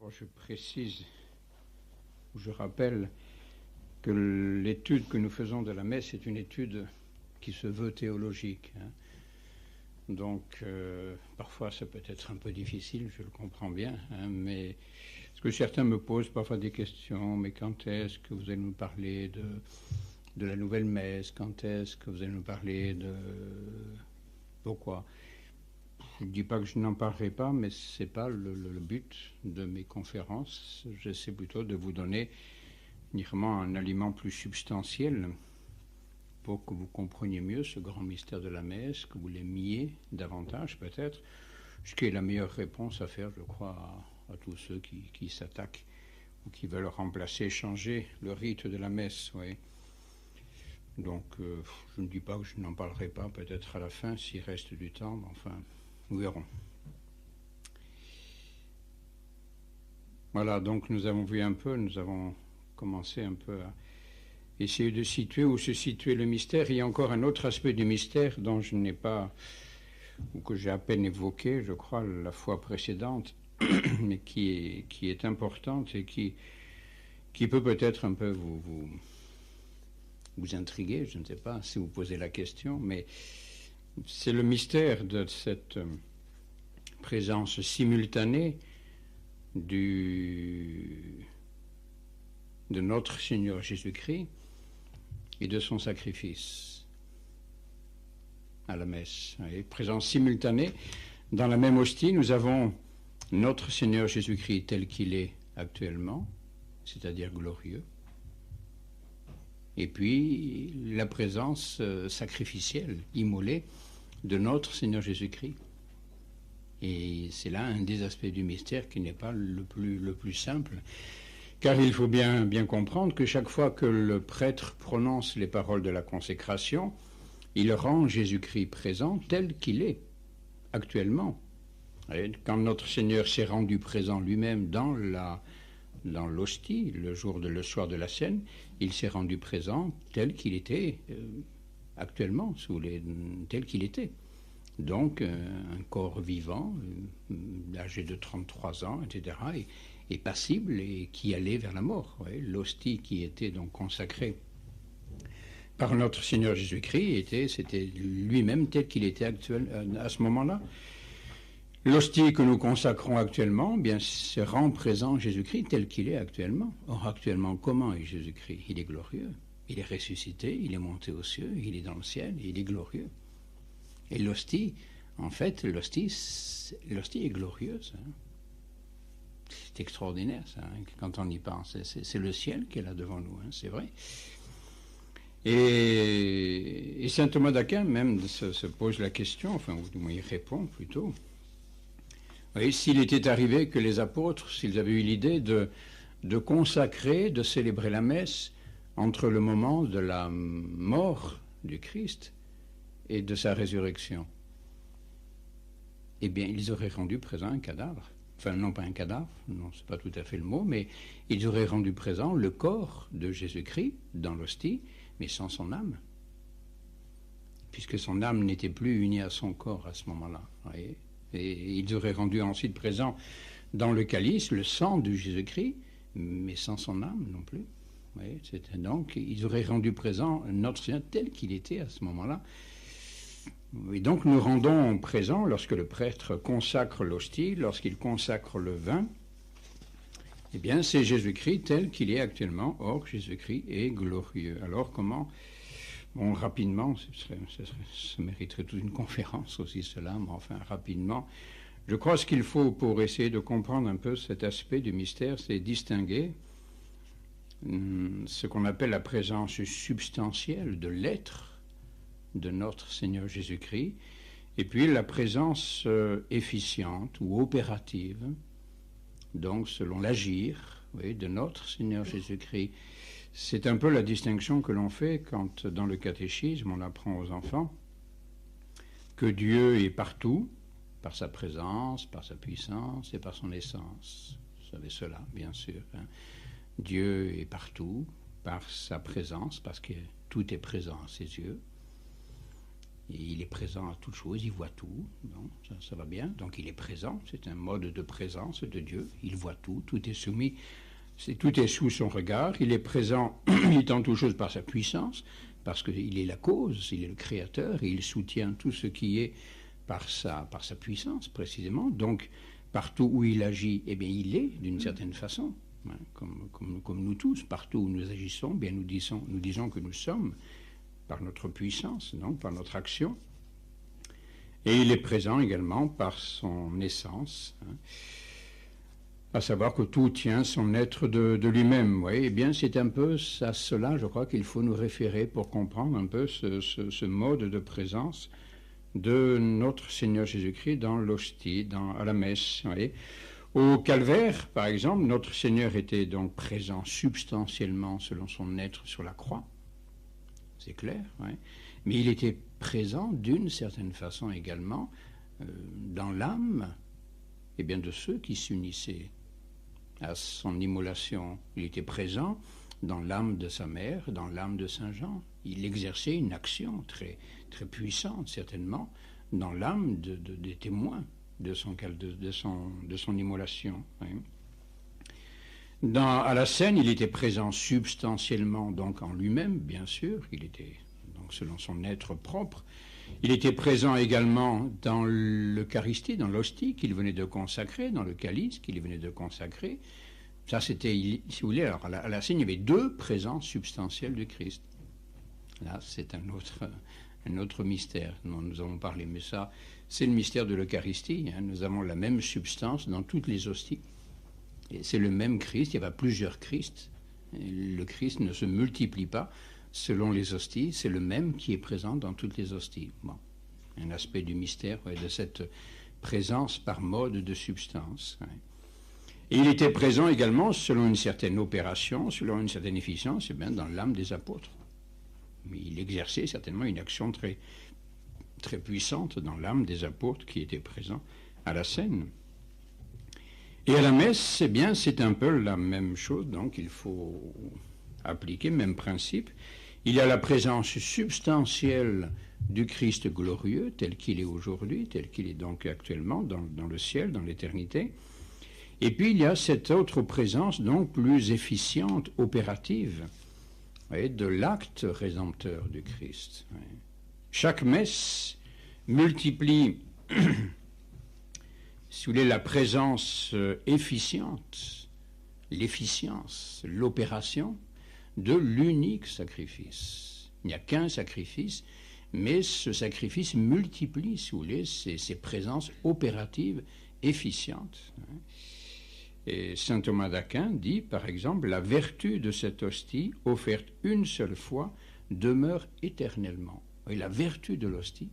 Bon, je précise, ou je rappelle que l'étude que nous faisons de la messe est une étude qui se veut théologique. Donc, parfois, ça peut être un peu difficile, je le comprends bien, mais parce que certains me posent parfois des questions, mais quand est-ce que vous allez nous parler de la nouvelle messe? Quand est-ce que vous allez nous parler de... Pourquoi? Je ne dis pas que je n'en parlerai pas, mais ce n'est pas le but de mes conférences. J'essaie plutôt de vous donner vraiment un aliment plus substantiel pour que vous compreniez mieux ce grand mystère de la messe, que vous l'aimiez davantage peut-être, ce qui est la meilleure réponse à faire, je crois, à tous ceux qui s'attaquent ou qui veulent remplacer, changer le rite de la messe. Oui. Donc, je ne dis pas que je n'en parlerai pas, peut-être à la fin, s'il reste du temps, mais enfin, nous verrons. Voilà, donc nous avons vu un peu, nous avons commencé un peu à essayer de situer où se situait le mystère. Il y a encore un autre aspect du mystère dont je n'ai pas, ou que j'ai à peine évoqué, je crois, la fois précédente, mais qui est importante et qui peut peut-être un peu vous intriguer, je ne sais pas si vous posez la question, mais c'est le mystère de cette présence simultanée de notre Seigneur Jésus-Christ et de son sacrifice à la messe. Et présence simultanée, dans la même hostie, nous avons notre Seigneur Jésus-Christ tel qu'il est actuellement, c'est-à-dire glorieux, et puis la présence sacrificielle, immolée, de notre Seigneur Jésus-Christ. Et c'est là un des aspects du mystère qui n'est pas le plus simple, car il faut bien comprendre que chaque fois que le prêtre prononce les paroles de la consécration, il rend Jésus-Christ présent tel qu'il est actuellement. Et quand notre Seigneur s'est rendu présent lui-même dans l'hostie, le soir de la scène, il s'est rendu présent tel qu'il était actuellement, tel qu'il était. Donc, un corps vivant, âgé de 33 ans, etc., et passible, et qui allait vers la mort. Ouais. L'hostie qui était donc consacrée par notre Seigneur Jésus-Christ, c'était lui-même tel qu'il était à ce moment-là. L'hostie que nous consacrons actuellement, bien, se rend présent Jésus-Christ tel qu'il est actuellement. Or, actuellement, comment est Jésus-Christ? Il est glorieux. Il est ressuscité, il est monté aux cieux, il est dans le ciel, il est glorieux. Et l'hostie, en fait, l'hostie est glorieuse. C'est extraordinaire, ça, quand on y pense. C'est le ciel qui est là devant nous, c'est vrai. Et saint Thomas d'Aquin même se pose la question, enfin, ou du moins il répond plutôt. Oui, s'il était arrivé que les apôtres, s'ils avaient eu l'idée de consacrer, de célébrer la messe entre le moment de la mort du Christ et de sa résurrection, eh bien, ils auraient rendu présent un cadavre. Enfin, non pas un cadavre, non, c'est pas tout à fait le mot, mais ils auraient rendu présent le corps de Jésus-Christ dans l'hostie, mais sans son âme. Puisque son âme n'était plus unie à son corps à ce moment-là. Voyez. Et ils auraient rendu ensuite présent dans le calice le sang de Jésus-Christ, mais sans son âme non plus. Voyez. Donc, ils auraient rendu présent notre Seigneur tel qu'il était à ce moment-là. Et donc nous rendons présent, lorsque le prêtre consacre l'hostie, lorsqu'il consacre le vin, eh bien c'est Jésus-Christ tel qu'il est actuellement. Or, Jésus-Christ est glorieux. Alors comment? Bon, rapidement, ça mériterait toute une conférence aussi cela, mais enfin rapidement, je crois ce qu'il faut pour essayer de comprendre un peu cet aspect du mystère, c'est distinguer ce qu'on appelle la présence substantielle de l'être de notre Seigneur Jésus-Christ, et puis la présence efficiente ou opérative, donc selon l'agir, oui, de notre Seigneur Jésus-Christ. C'est un peu la distinction que l'on fait quand, dans le catéchisme, on apprend aux enfants que Dieu est partout, par sa présence, par sa puissance et par son essence. Vous savez cela, bien sûr. Dieu est partout, par sa présence, parce que tout est présent à ses yeux. Et il est présent à toute chose, il voit tout. Bon, ça va bien. Donc il est présent, c'est un mode de présence de Dieu. Il voit tout, tout est soumis, tout est sous son regard. Il est présent, il tend toutes choses par sa puissance, parce qu'il est la cause, il est le créateur, et il soutient tout ce qui est par sa puissance, précisément. Donc partout où il agit, eh bien il est d'une certaine façon. Hein, comme nous tous, partout où nous agissons, bien nous disons que nous sommes par notre puissance, donc par notre action. Et il est présent également par son essence, hein, à savoir que tout tient son être de lui-même. Oui, eh bien, c'est un peu à cela, je crois, qu'il faut nous référer pour comprendre un peu ce mode de présence de notre Seigneur Jésus-Christ dans l'hostie, à la messe. Oui. Au calvaire, par exemple, notre Seigneur était donc présent substantiellement selon son être sur la croix. C'est clair, ouais. Mais il était présent d'une certaine façon également dans l'âme de ceux qui s'unissaient à son immolation. Il était présent dans l'âme de sa mère, dans l'âme de Saint Jean. Il exerçait une action très, très puissante, certainement, dans l'âme des témoins de son immolation. Ouais. À la scène, il était présent substantiellement donc en lui-même, bien sûr, il était donc selon son être propre. Il était présent également dans l'Eucharistie, dans l'hostie qu'il venait de consacrer, dans le calice qu'il venait de consacrer. Ça, c'était, si vous voulez, alors à la scène, il y avait deux présences substantielles du Christ. Là, c'est un autre mystère dont nous avons parlé, mais ça, c'est le mystère de l'Eucharistie. Hein. Nous avons la même substance dans toutes les hosties. Et c'est le même Christ, il y a plusieurs Christ. Le Christ ne se multiplie pas selon les hosties, c'est le même qui est présent dans toutes les hosties. Bon, un aspect du mystère, de cette présence par mode de substance. Ouais. Et il était présent également selon une certaine opération, selon une certaine efficience, dans l'âme des apôtres. Mais il exerçait certainement une action très, très puissante dans l'âme des apôtres qui étaient présents à la scène. Et à la messe, c'est un peu la même chose, donc il faut appliquer le même principe. Il y a la présence substantielle du Christ glorieux, tel qu'il est aujourd'hui, tel qu'il est donc actuellement dans le ciel, dans l'éternité. Et puis il y a cette autre présence, donc plus efficiente, opérative, de l'acte rédempteur du Christ. Chaque messe multiplie si vous voulez, la présence efficiente, l'efficience, l'opération de l'unique sacrifice. Il n'y a qu'un sacrifice, mais ce sacrifice multiplie, si vous voulez, ces présences opératives efficientes. Et saint Thomas d'Aquin dit, par exemple, la vertu de cette hostie, offerte une seule fois, demeure éternellement. Et la vertu de l'hostie,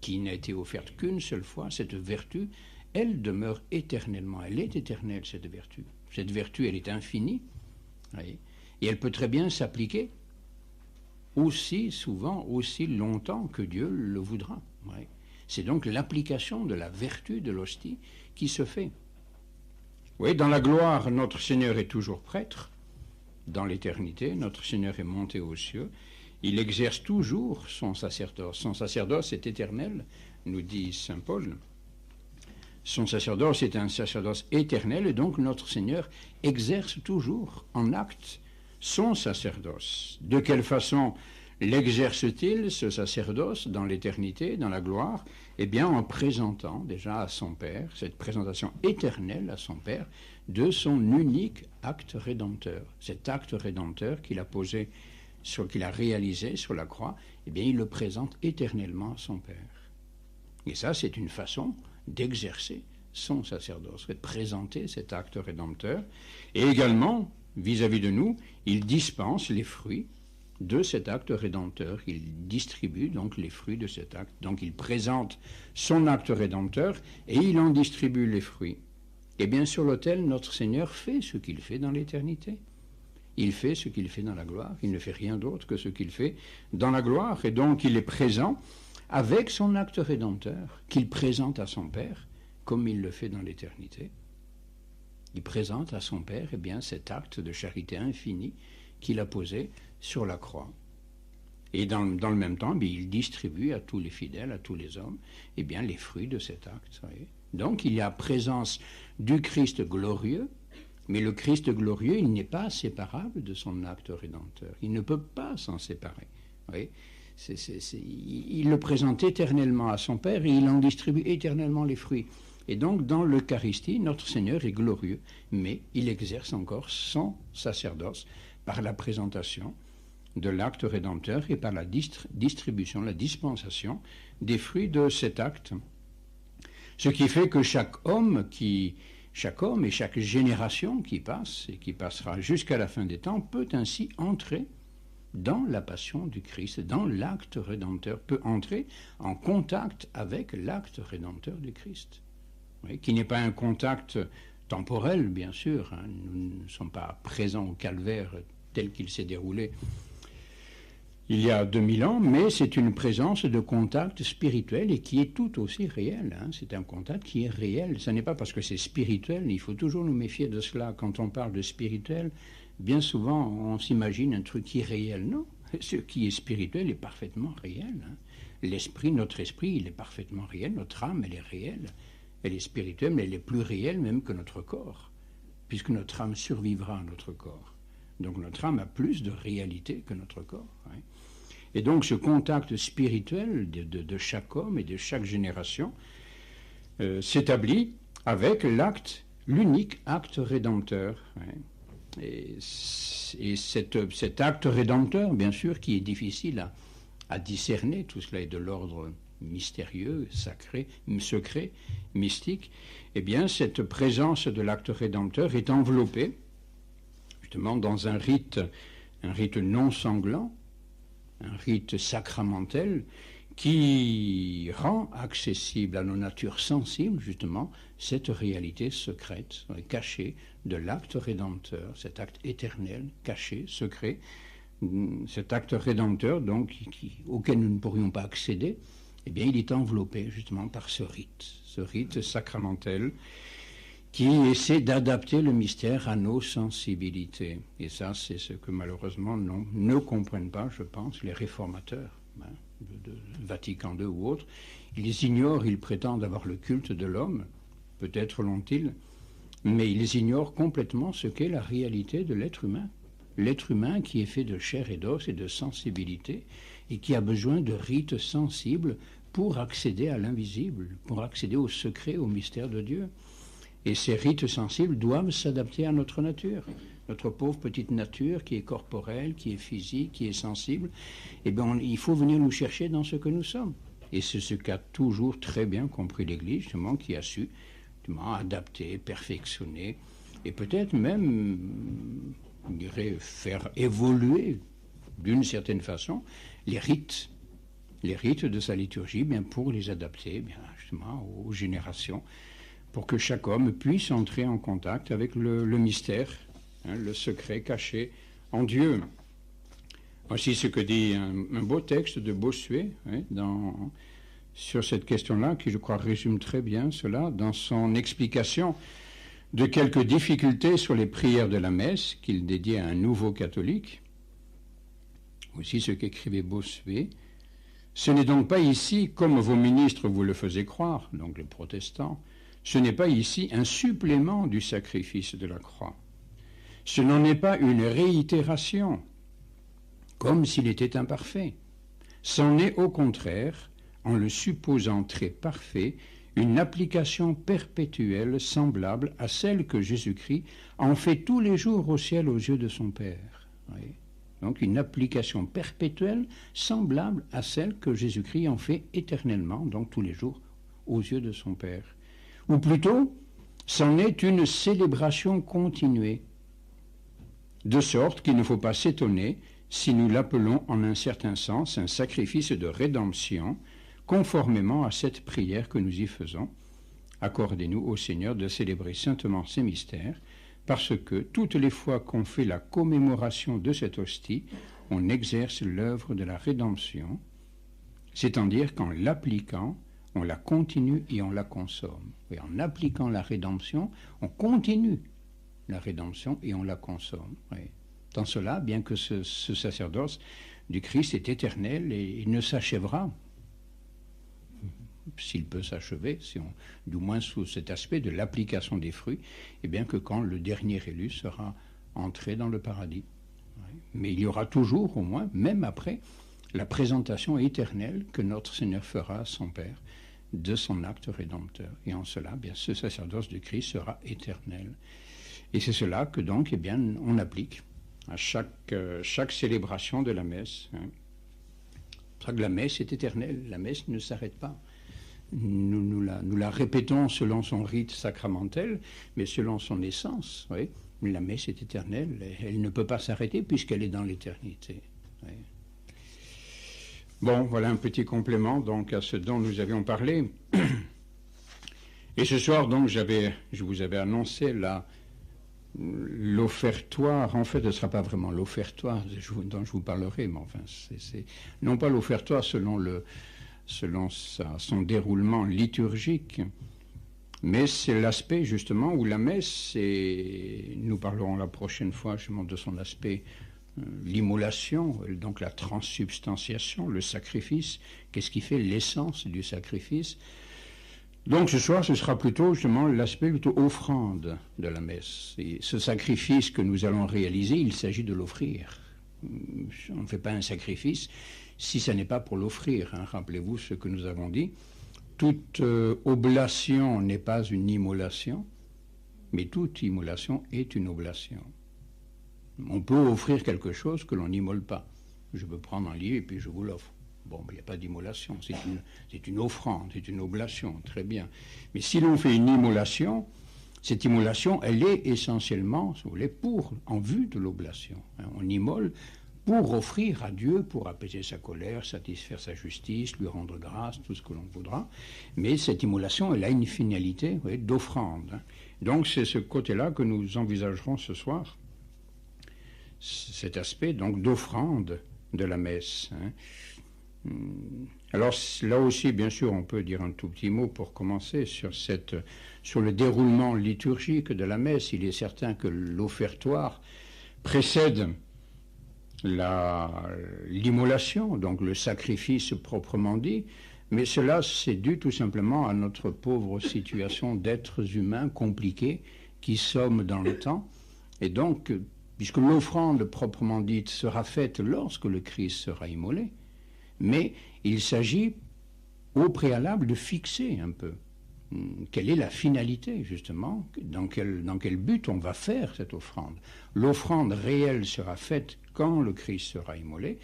qui n'a été offerte qu'une seule fois, cette vertu, elle demeure éternellement. Elle est éternelle, cette vertu. Cette vertu, elle est infinie. Voyez, et elle peut très bien s'appliquer aussi souvent, aussi longtemps que Dieu le voudra. Voyez. C'est donc l'application de la vertu de l'hostie qui se fait. Oui, dans la gloire, notre Seigneur est toujours prêtre. Dans l'éternité, notre Seigneur est monté aux cieux. Il exerce toujours son sacerdoce. Son sacerdoce est éternel, nous dit saint Paul. Son sacerdoce est un sacerdoce éternel, et donc notre Seigneur exerce toujours en acte son sacerdoce. De quelle façon l'exerce-t-il, ce sacerdoce, dans l'éternité, dans la gloire? Eh bien, en présentant déjà à son Père, cette présentation éternelle à son Père, de son unique acte rédempteur. Cet acte rédempteur qu'il a posé qu'il a réalisé sur la croix, eh bien, il le présente éternellement à son Père. Et ça, c'est une façon d'exercer son sacerdoce, de présenter cet acte rédempteur. Et également, vis-à-vis de nous, il dispense les fruits de cet acte rédempteur. Il distribue donc les fruits de cet acte. Donc, il présente son acte rédempteur et il en distribue les fruits. Et bien, sur l'autel, notre Seigneur fait ce qu'il fait dans l'éternité. Il fait ce qu'il fait dans la gloire. Il ne fait rien d'autre que ce qu'il fait dans la gloire. Et donc, il est présent avec son acte rédempteur qu'il présente à son Père, comme il le fait dans l'éternité. Il présente à son Père cet acte de charité infinie qu'il a posé sur la croix. Et dans le même temps, il distribue à tous les fidèles, à tous les hommes, les fruits de cet acte. Vous voyez. Donc il y a présence du Christ glorieux, mais le Christ glorieux, il n'est pas séparable de son acte rédempteur. Il ne peut pas s'en séparer. Vous voyez. Il le présente éternellement à son Père et il en distribue éternellement les fruits. Et donc, dans l'Eucharistie, notre Seigneur est glorieux, mais il exerce encore son sacerdoce par la présentation de l'acte rédempteur et par la distribution, la dispensation des fruits de cet acte. Ce qui fait que chaque homme et chaque génération qui passe et qui passera jusqu'à la fin des temps peut ainsi entrer dans la passion du Christ, dans l'acte rédempteur, peut entrer en contact avec l'acte rédempteur du Christ. Oui, qui n'est pas un contact temporel, bien sûr. Hein. Nous ne sommes pas présents au calvaire tel qu'il s'est déroulé il y a 2000 ans, mais c'est une présence de contact spirituel et qui est tout aussi réel. Hein. C'est un contact qui est réel. Ce n'est pas parce que c'est spirituel, il faut toujours nous méfier de cela. Quand on parle de spirituel, bien souvent on s'imagine un truc irréel. Non, ce qui est spirituel est parfaitement réel. Hein. L'esprit, notre esprit, il est parfaitement réel. Notre âme, elle est réelle. Elle est spirituelle, mais elle est plus réelle même que notre corps, puisque notre âme survivra à notre corps. Donc notre âme a plus de réalité que notre corps. Hein. Et donc ce contact spirituel de chaque homme et de chaque génération s'établit avec l'unique acte rédempteur. Hein. Et cet acte rédempteur, bien sûr, qui est difficile à discerner, tout cela est de l'ordre mystérieux, sacré, secret, mystique, eh bien cette présence de l'acte rédempteur est enveloppée justement dans un rite non sanglant, un rite sacramentel qui rend accessible à nos natures sensibles justement cette réalité secrète, cachée de l'acte rédempteur, cet acte éternel, caché, secret, cet acte rédempteur donc auquel nous ne pourrions pas accéder. Eh bien, il est enveloppé justement par ce rite sacramentel qui essaie d'adapter le mystère à nos sensibilités. Et ça, c'est ce que malheureusement ne comprennent pas, je pense, les réformateurs de Vatican II ou autres. Ils ignorent, ils prétendent avoir le culte de l'homme, peut-être l'ont-ils, mais ils ignorent complètement ce qu'est la réalité de l'être humain. L'être humain qui est fait de chair et d'os et de sensibilité et qui a besoin de rites sensibles pour accéder à l'invisible, pour accéder au secret, au mystère de Dieu. Et ces rites sensibles doivent s'adapter à notre nature, notre pauvre petite nature qui est corporelle, qui est physique, qui est sensible. Eh bien, il faut venir nous chercher dans ce que nous sommes. Et c'est ce qu'a toujours très bien compris l'Église, justement, qui a su justement, adapter, perfectionner, et peut-être même, je dirais, faire évoluer d'une certaine façon les rites de sa liturgie, bien pour les adapter bien justement aux générations, pour que chaque homme puisse entrer en contact avec le mystère, hein, le secret caché en Dieu. Voici ce que dit un beau texte de Bossuet hein, sur cette question-là, qui je crois résume très bien cela dans son explication de quelques difficultés sur les prières de la messe qu'il dédiait à un nouveau catholique. Voici ce qu'écrivait Bossuet. « Ce n'est donc pas ici, comme vos ministres vous le faisaient croire, donc les protestants, ce n'est pas ici un supplément du sacrifice de la croix. Ce n'en est pas une réitération, comme s'il était imparfait. C'en est au contraire, en le supposant très parfait, une application perpétuelle semblable à celle que Jésus-Christ en fait tous les jours au ciel aux yeux de son Père. » Oui. Donc une application perpétuelle semblable à celle que Jésus-Christ en fait éternellement, donc tous les jours, aux yeux de son Père. Ou plutôt, c'en est une célébration continuée, de sorte qu'il ne faut pas s'étonner si nous l'appelons en un certain sens un sacrifice de rédemption, conformément à cette prière que nous y faisons. Accordez-nous au Seigneur de célébrer saintement ces mystères, parce que toutes les fois qu'on fait la commémoration de cette hostie, on exerce l'œuvre de la rédemption, c'est-à-dire qu'en l'appliquant, on la continue et on la consomme. Et en appliquant la rédemption, on continue la rédemption et on la consomme. Oui. Dans cela, bien que ce sacerdoce du Christ est éternel et il ne s'achèvera, s'il peut s'achever, du moins sous cet aspect de l'application des fruits, et bien que quand le dernier élu sera entré dans le paradis. Mais il y aura toujours, au moins, même après, la présentation éternelle que notre Seigneur fera à son Père de son acte rédempteur. Et en cela, bien, ce sacerdoce de Christ sera éternel. Et c'est cela que donc, eh bien, on applique à chaque célébration de la messe. C'est pour ça que la messe est éternelle, la messe ne s'arrête pas. Nous la répétons selon son rite sacramentel, mais selon son essence. Oui. La messe est éternelle, elle ne peut pas s'arrêter puisqu'elle est dans l'éternité. Oui. Bon, voilà un petit complément donc à ce dont nous avions parlé. Et ce soir, donc, je vous avais annoncé l'offertoire. En fait, ce ne sera pas vraiment l'offertoire dont je vous parlerai, mais enfin, c'est non pas l'offertoire selon son déroulement liturgique, mais c'est l'aspect justement où la messe, et nous parlerons la prochaine fois justement de son aspect, l'immolation, donc la transsubstantiation, le sacrifice, qu'est-ce qui fait l'essence du sacrifice. Donc ce soir, ce sera plutôt justement l'aspect plutôt offrande de la messe. Et ce sacrifice que nous allons réaliser, il s'agit de l'offrir. On ne fait pas un sacrifice si ce n'est pas pour l'offrir. Rappelez-vous ce que nous avons dit. Toute oblation n'est pas une immolation, mais toute immolation est une oblation. On peut offrir quelque chose que l'on n'immole pas. Je peux prendre un livre et puis je vous l'offre. Bon, il n'y a pas d'immolation, c'est une offrande, c'est une oblation, très bien. Mais si l'on fait une immolation, cette immolation, elle est essentiellement, si vous voulez, en vue de l'oblation. On immole pour offrir à Dieu, pour apaiser sa colère, satisfaire sa justice, lui rendre grâce, tout ce que l'on voudra. Mais cette immolation, elle a une finalité d'offrande. Donc c'est ce côté-là que nous envisagerons ce soir, cet aspect donc d'offrande de la messe. Alors là aussi, bien sûr, on peut dire un tout petit mot pour commencer sur le déroulement liturgique de la messe. Il est certain que l'offertoire précède l'immolation, donc le sacrifice proprement dit, mais cela c'est dû tout simplement à notre pauvre situation d'êtres humains compliqués qui sommes dans le temps, et donc puisque l'offrande proprement dite sera faite lorsque le Christ sera immolé, mais il s'agit au préalable de fixer un peu quelle est la finalité, justement, dans quel but on va faire cette offrande. L'offrande réelle sera faite quand le Christ sera immolé,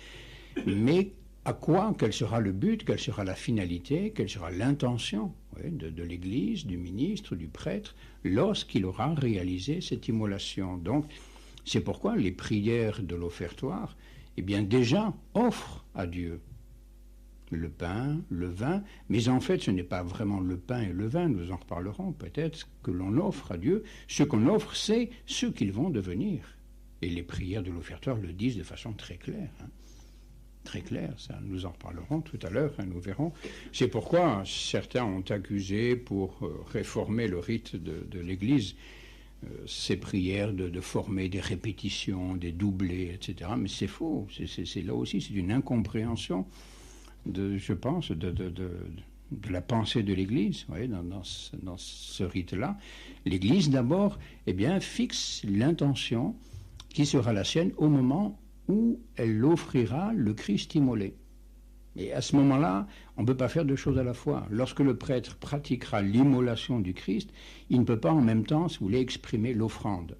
mais à quoi, quel sera le but, quelle sera la finalité, quelle sera l'intention de l'Église, du ministre, du prêtre, lorsqu'il aura réalisé cette immolation. Donc, c'est pourquoi les prières de l'offertoire, eh bien, déjà offrent à Dieu le pain, le vin, mais en fait ce n'est pas vraiment le pain et le vin, nous en reparlerons peut-être, que l'on offre à Dieu. Ce qu'on offre, c'est ce qu'ils vont devenir. Et les prières de l'offertoire le disent de façon très claire. Très claire, ça, nous en reparlerons tout à l'heure, nous verrons. C'est pourquoi certains ont accusé, pour réformer le rite de l'Église, ces prières de former des répétitions, des doublés, etc. Mais c'est faux, c'est là aussi, c'est une incompréhension je pense, de la pensée de l'Église, dans ce rite-là. L'Église, d'abord, eh bien, fixe l'intention qui sera la sienne au moment où elle offrira le Christ immolé. Et à ce moment-là, on ne peut pas faire deux choses à la fois. Lorsque le prêtre pratiquera l'immolation du Christ, il ne peut pas en même temps, si vous voulez, exprimer l'offrande.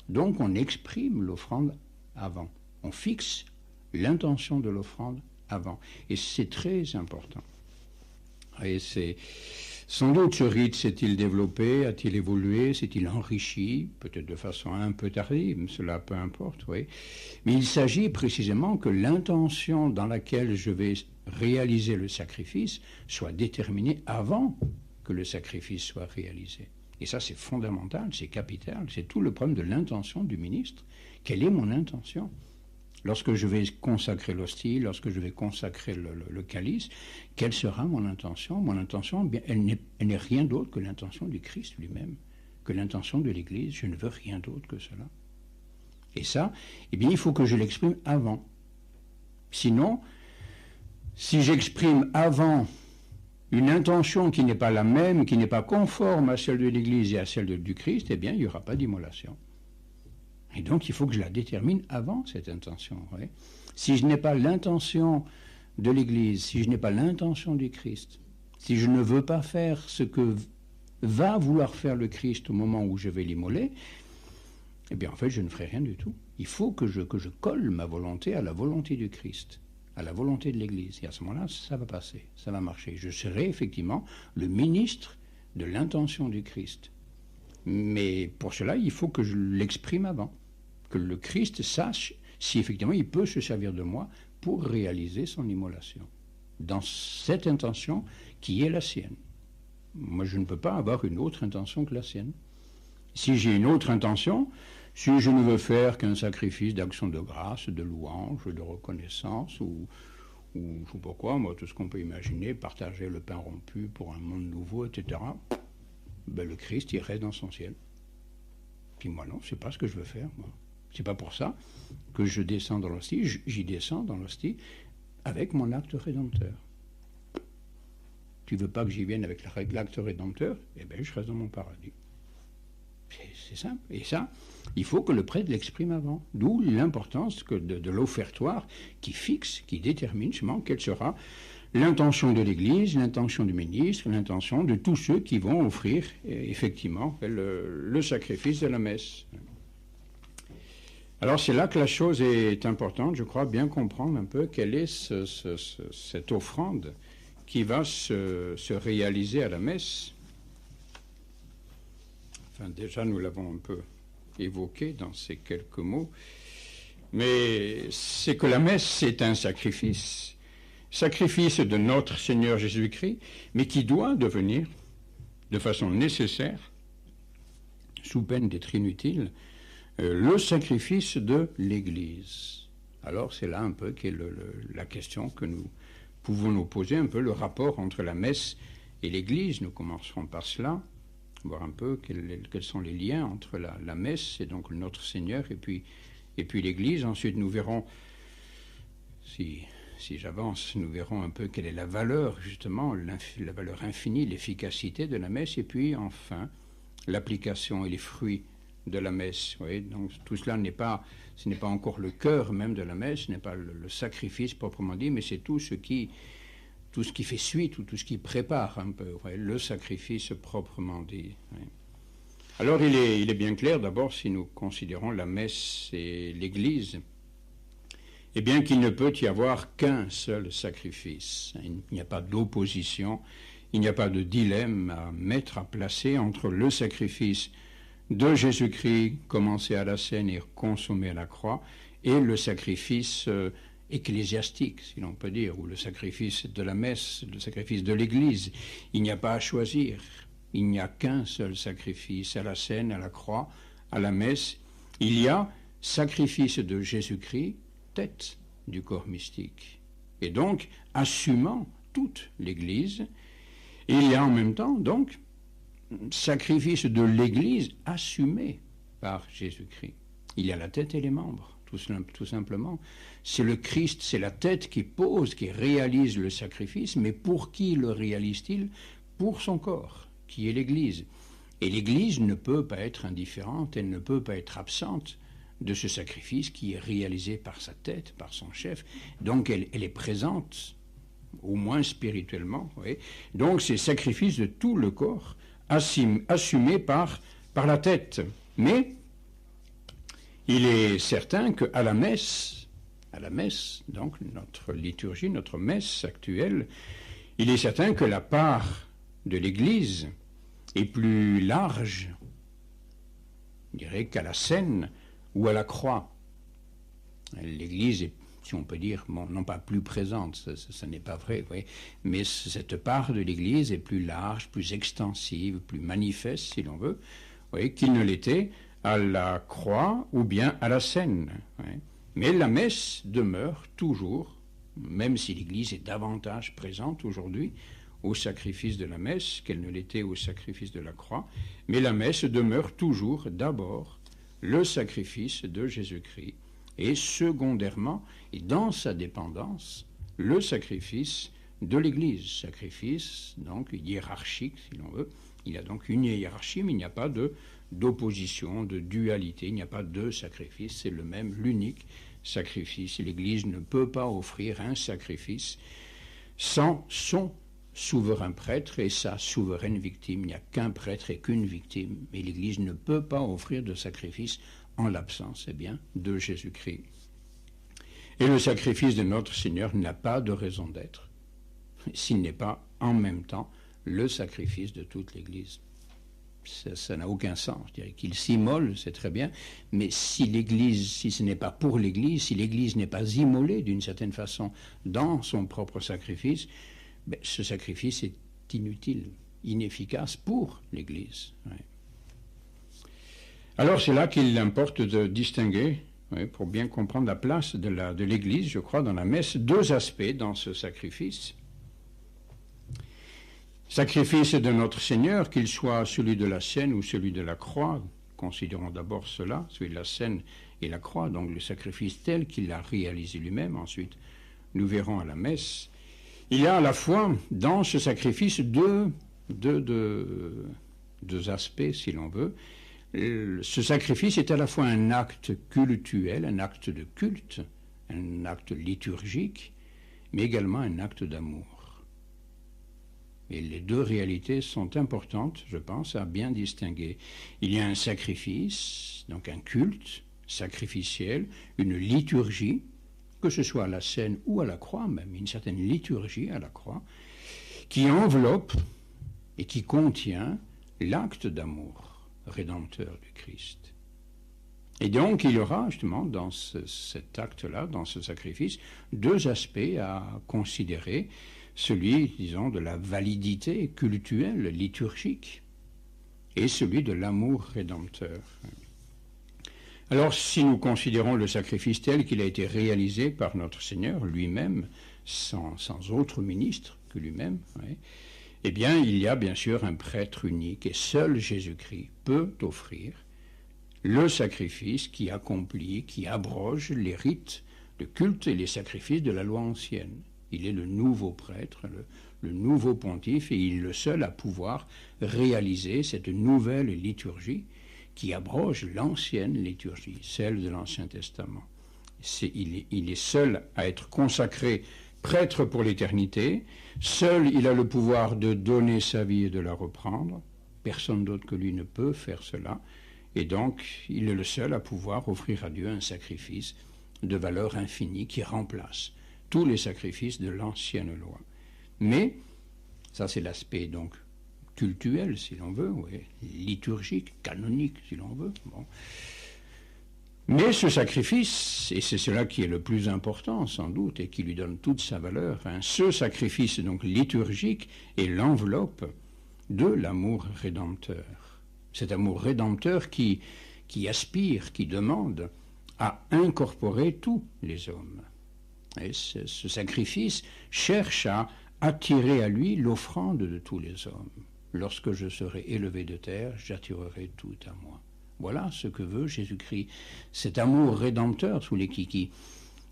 Donc, on exprime l'offrande avant. On fixe l'intention de l'offrande avant. Et c'est très important. Et c'est sans doute ce rite s'est-il développé, a-t-il évolué, s'est-il enrichi, peut-être de façon un peu tardive, cela peu importe, oui. Mais il s'agit précisément que l'intention dans laquelle je vais réaliser le sacrifice soit déterminée avant que le sacrifice soit réalisé. Et ça, c'est fondamental, c'est capital, c'est tout le problème de l'intention du ministre. Quelle est mon intention ? Lorsque je vais consacrer l'hostie, lorsque je vais consacrer le calice, quelle sera mon intention ? Mon intention, bien, elle n'est rien d'autre que l'intention du Christ lui-même, que l'intention de l'Église. Je ne veux rien d'autre que cela. Et ça, eh bien, il faut que je l'exprime avant. Sinon, si j'exprime avant une intention qui n'est pas la même, qui n'est pas conforme à celle de l'Église et à celle du Christ, eh bien, il n'y aura pas d'immolation. Et donc, il faut que je la détermine avant cette intention. Oui. Si je n'ai pas l'intention de l'Église, si je n'ai pas l'intention du Christ, si je ne veux pas faire ce que va vouloir faire le Christ au moment où je vais l'immoler, eh bien, en fait, je ne ferai rien du tout. Il faut que je colle ma volonté à la volonté du Christ, à la volonté de l'Église. Et à ce moment-là, ça va passer, ça va marcher. Je serai effectivement le ministre de l'intention du Christ. Mais pour cela, il faut que je l'exprime avant, que le Christ sache si effectivement il peut se servir de moi pour réaliser son immolation, dans cette intention qui est la sienne. Moi, je ne peux pas avoir une autre intention que la sienne. Si j'ai une autre intention, si je ne veux faire qu'un sacrifice d'action de grâce, de louange, de reconnaissance, ou je ne sais pas quoi, moi, tout ce qu'on peut imaginer, partager le pain rompu pour un monde nouveau, etc., ben, le Christ, il reste dans son ciel. Puis moi, non, c'est pas ce que je veux faire, moi. C'est pas pour ça que je descends dans l'hostie, j'y descends dans l'hostie avec mon acte rédempteur. Tu veux pas que j'y vienne avec l'acte rédempteur, eh bien, je reste dans mon paradis. C'est simple. Et ça, il faut que le prêtre l'exprime avant. D'où l'importance de l'offertoire qui fixe, qui détermine justement quelle sera l'intention de l'Église, l'intention du ministre, l'intention de tous ceux qui vont offrir effectivement le sacrifice de la messe. Alors c'est là que la chose est importante, je crois, bien comprendre un peu quelle est cette offrande qui va se réaliser à la messe. Enfin, déjà, nous l'avons un peu évoqué dans ces quelques mots, mais c'est que la messe, c'est un sacrifice de notre Seigneur Jésus-Christ, mais qui doit devenir, de façon nécessaire, sous peine d'être inutile, le sacrifice de l'Église. Alors, c'est là un peu qu'est la question que nous pouvons nous poser, un peu le rapport entre la messe et l'Église. Nous commencerons par cela, voir un peu quels sont les liens entre la messe et donc notre Seigneur et puis l'Église. Ensuite, nous verrons, si j'avance, nous verrons un peu quelle est la valeur, justement, la valeur infinie, l'efficacité de la messe, et puis enfin, l'application et les fruits de la messe. Oui, donc tout cela ce n'est pas encore le cœur même de la messe, ce n'est pas le sacrifice proprement dit, mais c'est tout ce qui fait suite ou tout ce qui prépare un peu le sacrifice proprement dit. Oui. Alors il est bien clair d'abord, si nous considérons la messe et l'Église, eh bien qu'il ne peut y avoir qu'un seul sacrifice. Il n'y a pas d'opposition, il n'y a pas de dilemme à mettre, à placer entre le sacrifice de Jésus-Christ, commencé à la scène et consommé à la croix, et le sacrifice ecclésiastique, si l'on peut dire, ou le sacrifice de la messe, le sacrifice de l'Église. Il n'y a pas à choisir. Il n'y a qu'un seul sacrifice, à la scène, à la croix, à la messe. Il y a sacrifice de Jésus-Christ, tête du corps mystique. Et donc, assumant toute l'Église, il y a en même temps, donc, sacrifice de l'Église assumé par Jésus-Christ. Il y a la tête et les membres, tout simplement. C'est le Christ, c'est la tête qui pose, qui réalise le sacrifice, mais pour qui le réalise-t-il? Pour son corps, qui est l'Église. Et l'Église ne peut pas être indifférente, elle ne peut pas être absente de ce sacrifice qui est réalisé par sa tête, par son chef. Donc elle est présente, au moins spirituellement. Oui. Donc c'est sacrifice de tout le corps, assumé par la tête. Mais il est certain qu'à la messe, donc notre liturgie, notre messe actuelle, il est certain que la part de l'Église est plus large, je dirais, qu'à la scène ou à la croix. L'Église est, si on peut dire, non pas plus présente, ce n'est pas vrai, oui, mais cette part de l'Église est plus large, plus extensive, plus manifeste, si l'on veut, oui, qu'il ne l'était à la croix ou bien à la scène. Oui. Mais la messe demeure toujours, même si l'Église est davantage présente aujourd'hui au sacrifice de la messe qu'elle ne l'était au sacrifice de la croix, mais la messe demeure toujours d'abord le sacrifice de Jésus-Christ, et secondairement, et dans sa dépendance, le sacrifice de l'Église. Sacrifice, donc, hiérarchique, si l'on veut. Il y a donc une hiérarchie, mais il n'y a pas d'opposition, de dualité, il n'y a pas de sacrifice, c'est le même, l'unique sacrifice. L'Église ne peut pas offrir un sacrifice sans son souverain prêtre et sa souveraine victime. Il n'y a qu'un prêtre et qu'une victime, mais l'Église ne peut pas offrir de sacrifice en l'absence, de Jésus-Christ. Et le sacrifice de notre Seigneur n'a pas de raison d'être s'il n'est pas en même temps le sacrifice de toute l'Église. Ça n'a aucun sens. Je dirais qu'il s'immole, c'est très bien, mais si l'Église, si ce n'est pas pour l'Église, si l'Église n'est pas immolée d'une certaine façon dans son propre sacrifice, ce sacrifice est inutile, inefficace pour l'Église. Ouais. Alors c'est là qu'il importe de distinguer, pour bien comprendre la place de l'Église, je crois, dans la messe, deux aspects dans ce sacrifice. Sacrifice de notre Seigneur, qu'il soit celui de la scène ou celui de la croix, considérons d'abord cela, celui de la scène et la croix, donc le sacrifice tel qu'il l'a réalisé lui-même. Ensuite, nous verrons à la messe. Il y a à la fois dans ce sacrifice deux aspects, si l'on veut. Ce sacrifice est à la fois un acte cultuel, un acte de culte, un acte liturgique, mais également un acte d'amour. Et les deux réalités sont importantes, je pense, à bien distinguer. Il y a un sacrifice, donc un culte sacrificiel, une liturgie, que ce soit à la scène ou à la croix même, une certaine liturgie à la croix, qui enveloppe et qui contient l'acte d'amour rédempteur du Christ. Et donc, il y aura justement dans cet acte-là, dans ce sacrifice, deux aspects à considérer. Celui, disons, de la validité cultuelle, liturgique, et celui de l'amour rédempteur. Alors, si nous considérons le sacrifice tel qu'il a été réalisé par notre Seigneur lui-même, sans autre ministre que lui-même, eh bien, il y a bien sûr un prêtre unique, et seul Jésus-Christ peut offrir le sacrifice qui accomplit, qui abroge les rites, le culte et les sacrifices de la loi ancienne. Il est le nouveau prêtre, le nouveau pontife, et il est le seul à pouvoir réaliser cette nouvelle liturgie qui abroge l'ancienne liturgie, celle de l'Ancien Testament. Il est seul à être consacré prêtre pour l'éternité. Seul il a le pouvoir de donner sa vie et de la reprendre. Personne d'autre que lui ne peut faire cela. Et donc, il est le seul à pouvoir offrir à Dieu un sacrifice de valeur infinie qui remplace tous les sacrifices de l'ancienne loi. Mais, ça c'est l'aspect donc cultuel, si l'on veut, liturgique, canonique, si l'on veut. Bon. Mais ce sacrifice, et c'est cela qui est le plus important sans doute, et qui lui donne toute sa valeur, ce sacrifice donc liturgique est l'enveloppe de l'amour rédempteur. Cet amour rédempteur qui aspire, qui demande à incorporer tous les hommes. Et ce sacrifice cherche à attirer à lui l'offrande de tous les hommes. Lorsque je serai élevé de terre, j'attirerai tout à moi. Voilà ce que veut Jésus-Christ. Cet amour rédempteur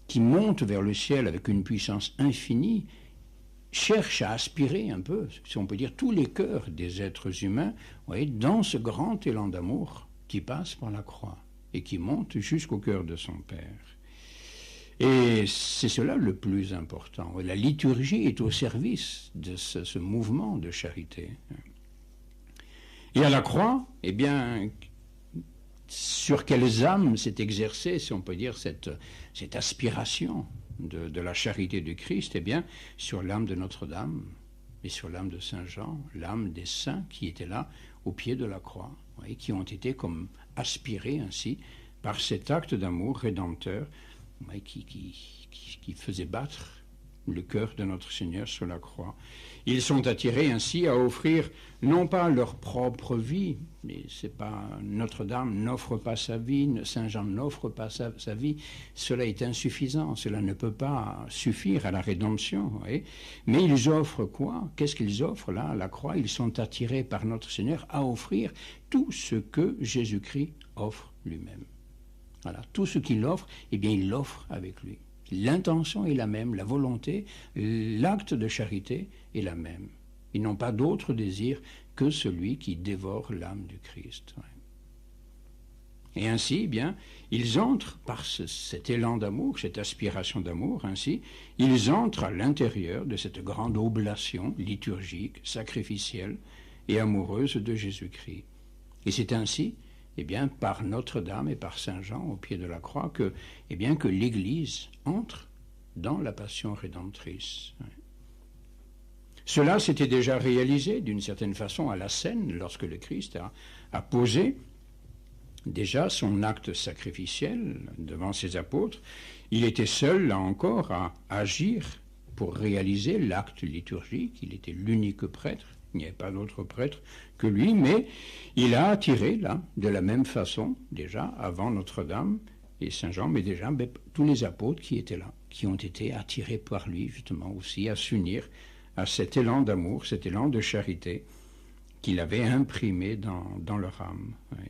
qui monte vers le ciel avec une puissance infinie, cherche à aspirer un peu, si on peut dire, tous les cœurs des êtres humains, dans ce grand élan d'amour qui passe par la croix et qui monte jusqu'au cœur de son Père. Et c'est cela le plus important. La liturgie est au service de ce mouvement de charité. Et à la croix, eh bien, sur quelles âmes s'est exercée, si on peut dire, cette aspiration de la charité du Christ? Eh bien, sur l'âme de Notre-Dame et sur l'âme de Saint Jean, l'âme des saints qui étaient là au pied de la croix, et qui ont été comme aspirés ainsi par cet acte d'amour rédempteur qui faisait battre le cœur de notre Seigneur sur la croix. Ils sont attirés ainsi à offrir non pas leur propre vie, mais c'est pas Notre-Dame n'offre pas sa vie, Saint Jean n'offre pas sa vie, cela est insuffisant, cela ne peut pas suffire à la rédemption. Mais ils offrent quoi? Qu'est-ce qu'ils offrent là à la croix? Ils sont attirés par notre Seigneur à offrir tout ce que Jésus-Christ offre lui-même. Voilà, tout ce qu'il offre, eh bien, il l'offre avec lui. L'intention est la même, la volonté, l'acte de charité est la même. Ils n'ont pas d'autre désir que celui qui dévore l'âme du Christ. Ouais. Et ainsi, eh bien, ils entrent par cet élan d'amour, cette aspiration d'amour, ainsi, ils entrent à l'intérieur de cette grande oblation liturgique, sacrificielle et amoureuse de Jésus-Christ. Et c'est ainsi, eh bien, par Notre-Dame et par Saint Jean au pied de la croix que, eh bien, que l'Église entre dans la passion rédemptrice. Cela s'était déjà réalisé d'une certaine façon à la scène lorsque le Christ a posé déjà son acte sacrificiel devant ses apôtres. Il était seul, là encore, à agir pour réaliser l'acte liturgique. Il était l'unique prêtre. Il n'y avait pas d'autre prêtre que lui, mais il a attiré, là, de la même façon, déjà, avant Notre-Dame et Saint-Jean, mais déjà tous les apôtres qui étaient là, qui ont été attirés par lui, justement, aussi, à s'unir à cet élan d'amour, cet élan de charité qu'il avait imprimé dans leur âme. Oui.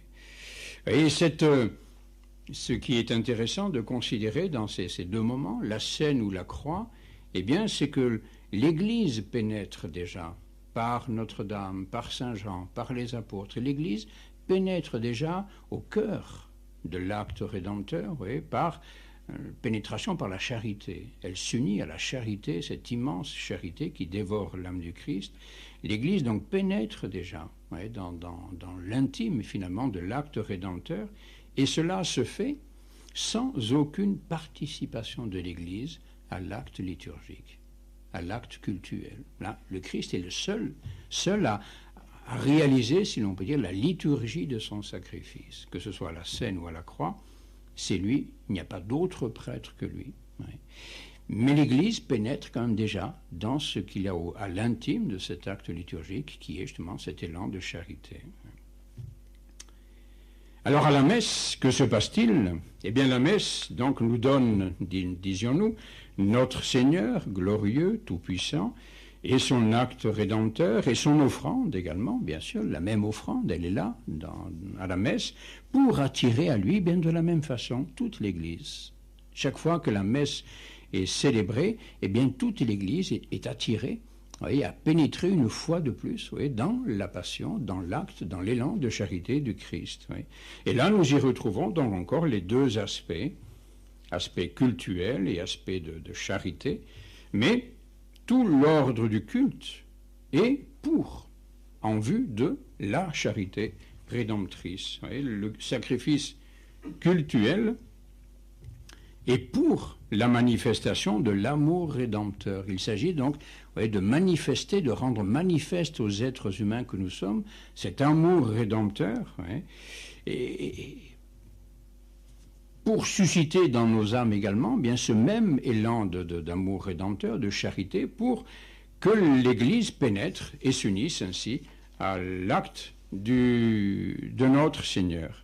Et ce qui est intéressant de considérer dans ces deux moments, la scène ou la croix, eh bien, c'est que l'Église pénètre déjà par Notre-Dame, par Saint-Jean, par les apôtres. L'Église pénètre déjà au cœur de l'acte rédempteur, oui, par pénétration par la charité. Elle s'unit à la charité, cette immense charité qui dévore l'âme du Christ. L'Église donc pénètre déjà, oui, dans l'intime finalement de l'acte rédempteur, et cela se fait sans aucune participation de l'Église à l'acte liturgique, à l'acte cultuel. Là, le Christ est le seul à réaliser, si l'on peut dire, la liturgie de son sacrifice, que ce soit à la scène ou à la croix. C'est lui, il n'y a pas d'autre prêtre que lui. Oui. Mais l'Église pénètre quand même déjà dans ce qu'il y a à l'intime de cet acte liturgique, qui est justement cet élan de charité. Alors à la messe, que se passe-t-il? Eh bien la messe donc nous donne, disions-nous, notre Seigneur, glorieux, tout-puissant, et son acte rédempteur, et son offrande également, bien sûr, la même offrande, elle est là, à la messe, pour attirer à lui, bien de la même façon, toute l'Église. Chaque fois que la messe est célébrée, eh bien toute l'Église est attirée, voyez, à pénétrer une fois de plus, voyez, dans la passion, dans l'acte, dans l'élan de charité du Christ. Voyez. Et là, nous y retrouvons donc encore les deux aspect cultuel et aspect de charité, mais tout l'ordre du culte est en vue de la charité rédemptrice. Voyez, le sacrifice cultuel est pour la manifestation de l'amour rédempteur. Il s'agit donc, voyez, de manifester, de rendre manifeste aux êtres humains que nous sommes cet amour rédempteur, voyez, et pour susciter dans nos âmes également bien ce même élan d'amour rédempteur, de charité, pour que l'Église pénètre et s'unisse ainsi à l'acte de notre Seigneur.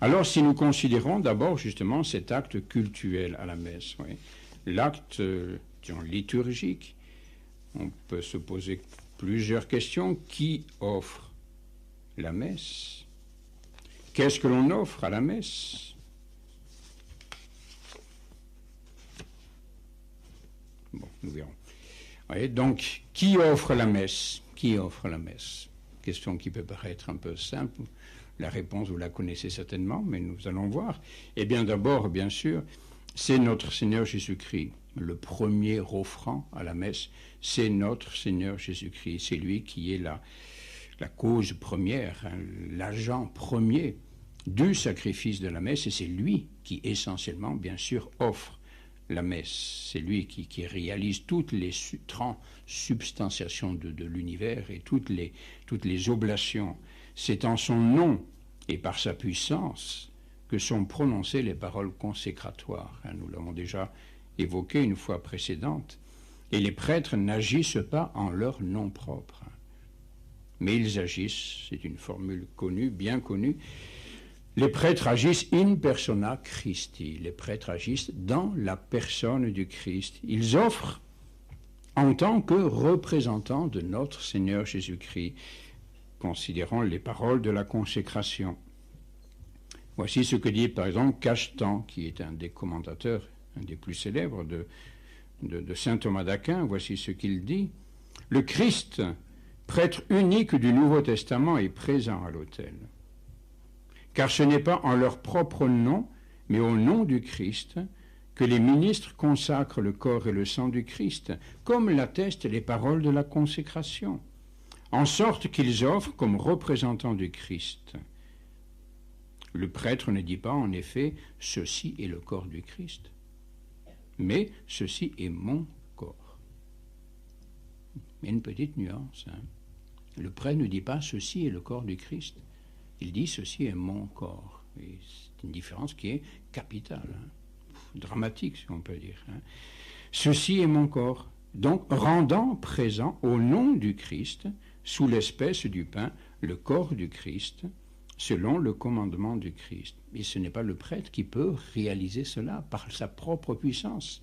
Alors si nous considérons d'abord justement cet acte cultuel à la messe, oui, l'acte liturgique, on peut se poser plusieurs questions. Qui offre la messe? Qu'est-ce que l'on offre à la messe? Bon, nous verrons. Oui, donc, qui offre la messe? Qui offre la messe? Question qui peut paraître un peu simple. La réponse, vous la connaissez certainement, mais nous allons voir. Eh bien, d'abord, bien sûr, c'est notre Seigneur Jésus-Christ. Le premier offrant à la messe, c'est notre Seigneur Jésus-Christ. C'est lui qui est la cause première, hein, l'agent premier du sacrifice de la messe, et c'est lui qui, essentiellement, bien sûr, offre la messe. C'est lui qui réalise toutes les transubstantiations de l'univers et toutes les oblations. C'est en son nom et par sa puissance que sont prononcées les paroles consécratoires. Nous l'avons déjà évoqué une fois précédente. Et les prêtres n'agissent pas en leur nom propre, mais ils agissent, c'est une formule connue, bien connue, les prêtres agissent in persona Christi. Les prêtres agissent dans la personne du Christ. Ils offrent en tant que représentants de notre Seigneur Jésus-Christ. Considérons les paroles de la consécration. Voici ce que dit par exemple Cachetan, qui est un des commentateurs, un des plus célèbres de saint Thomas d'Aquin. Voici ce qu'il dit. Le Christ, prêtre unique du Nouveau Testament, est présent à l'autel. Car ce n'est pas en leur propre nom, mais au nom du Christ, que les ministres consacrent le corps et le sang du Christ, comme l'attestent les paroles de la consécration, en sorte qu'ils offrent comme représentants du Christ. Le prêtre ne dit pas en effet « ceci est le corps du Christ », mais « ceci est mon corps ». Mais une petite nuance. Le prêtre ne dit pas « ceci est le corps du Christ », il dit « ceci est mon corps ». Et c'est une différence qui est capitale, dramatique si on peut dire. Ceci est mon corps, donc rendant présent au nom du Christ, sous l'espèce du pain, le corps du Christ, selon le commandement du Christ. Et ce n'est pas le prêtre qui peut réaliser cela par sa propre puissance.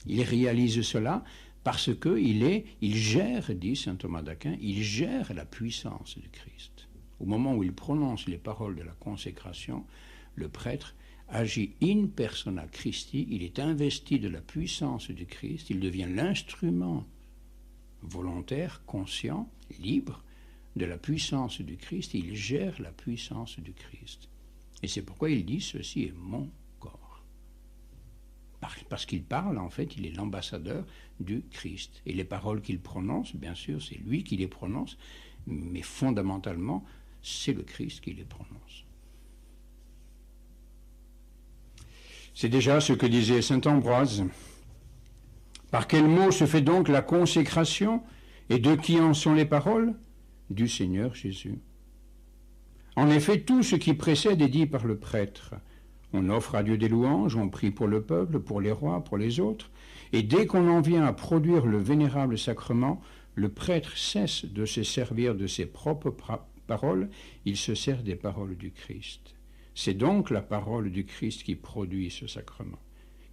Il réalise cela parce qu'il gère, dit saint Thomas d'Aquin, il gère la puissance du Christ. Au moment où il prononce les paroles de la consécration, le prêtre agit in persona Christi, il est investi de la puissance du Christ, il devient l'instrument volontaire, conscient, libre de la puissance du Christ, il gère la puissance du Christ. Et c'est pourquoi il dit « ceci est mon corps ». Parce qu'il parle, en fait, il est l'ambassadeur du Christ. Et les paroles qu'il prononce, bien sûr, c'est lui qui les prononce, mais fondamentalement, c'est le Christ qui les prononce. C'est déjà ce que disait saint Ambroise. Par quel mot se fait donc la consécration et de qui en sont les paroles ? Du Seigneur Jésus. En effet, tout ce qui précède est dit par le prêtre. On offre à Dieu des louanges, on prie pour le peuple, pour les rois, pour les autres, et dès qu'on en vient à produire le vénérable sacrement, le prêtre cesse de se servir de ses propres paroles, il se sert des paroles du Christ. C'est donc la parole du Christ qui produit ce sacrement.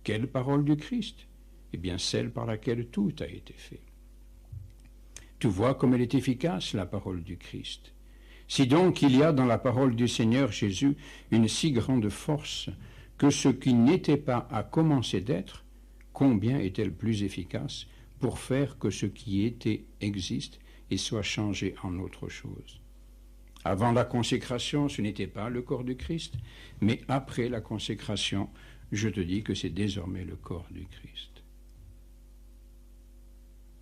Quelle parole du Christ ? Eh bien, celle par laquelle tout a été fait. Tu vois comme elle est efficace, la parole du Christ. Si donc il y a dans la parole du Seigneur Jésus une si grande force que ce qui n'était pas a commencé d'être, combien est-elle plus efficace pour faire que ce qui était existe et soit changé en autre chose. Avant la consécration, ce n'était pas le corps du Christ, mais après la consécration, je te dis que c'est désormais le corps du Christ.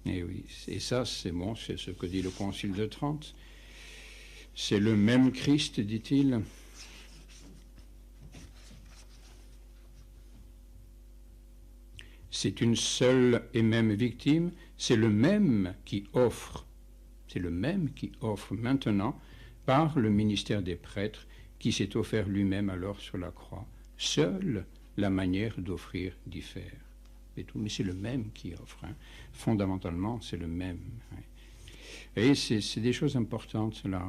Et oui, et ça, c'est bon, c'est ce que dit le Concile de Trente. C'est le même Christ, dit-il. C'est une seule et même victime, c'est le même qui offre. C'est le même qui offre maintenant par le ministère des prêtres qui s'est offert lui-même alors sur la croix. Seule la manière d'offrir diffère. Et tout, mais c'est le même qui offre. Fondamentalement, c'est le même. Et c'est des choses importantes, cela.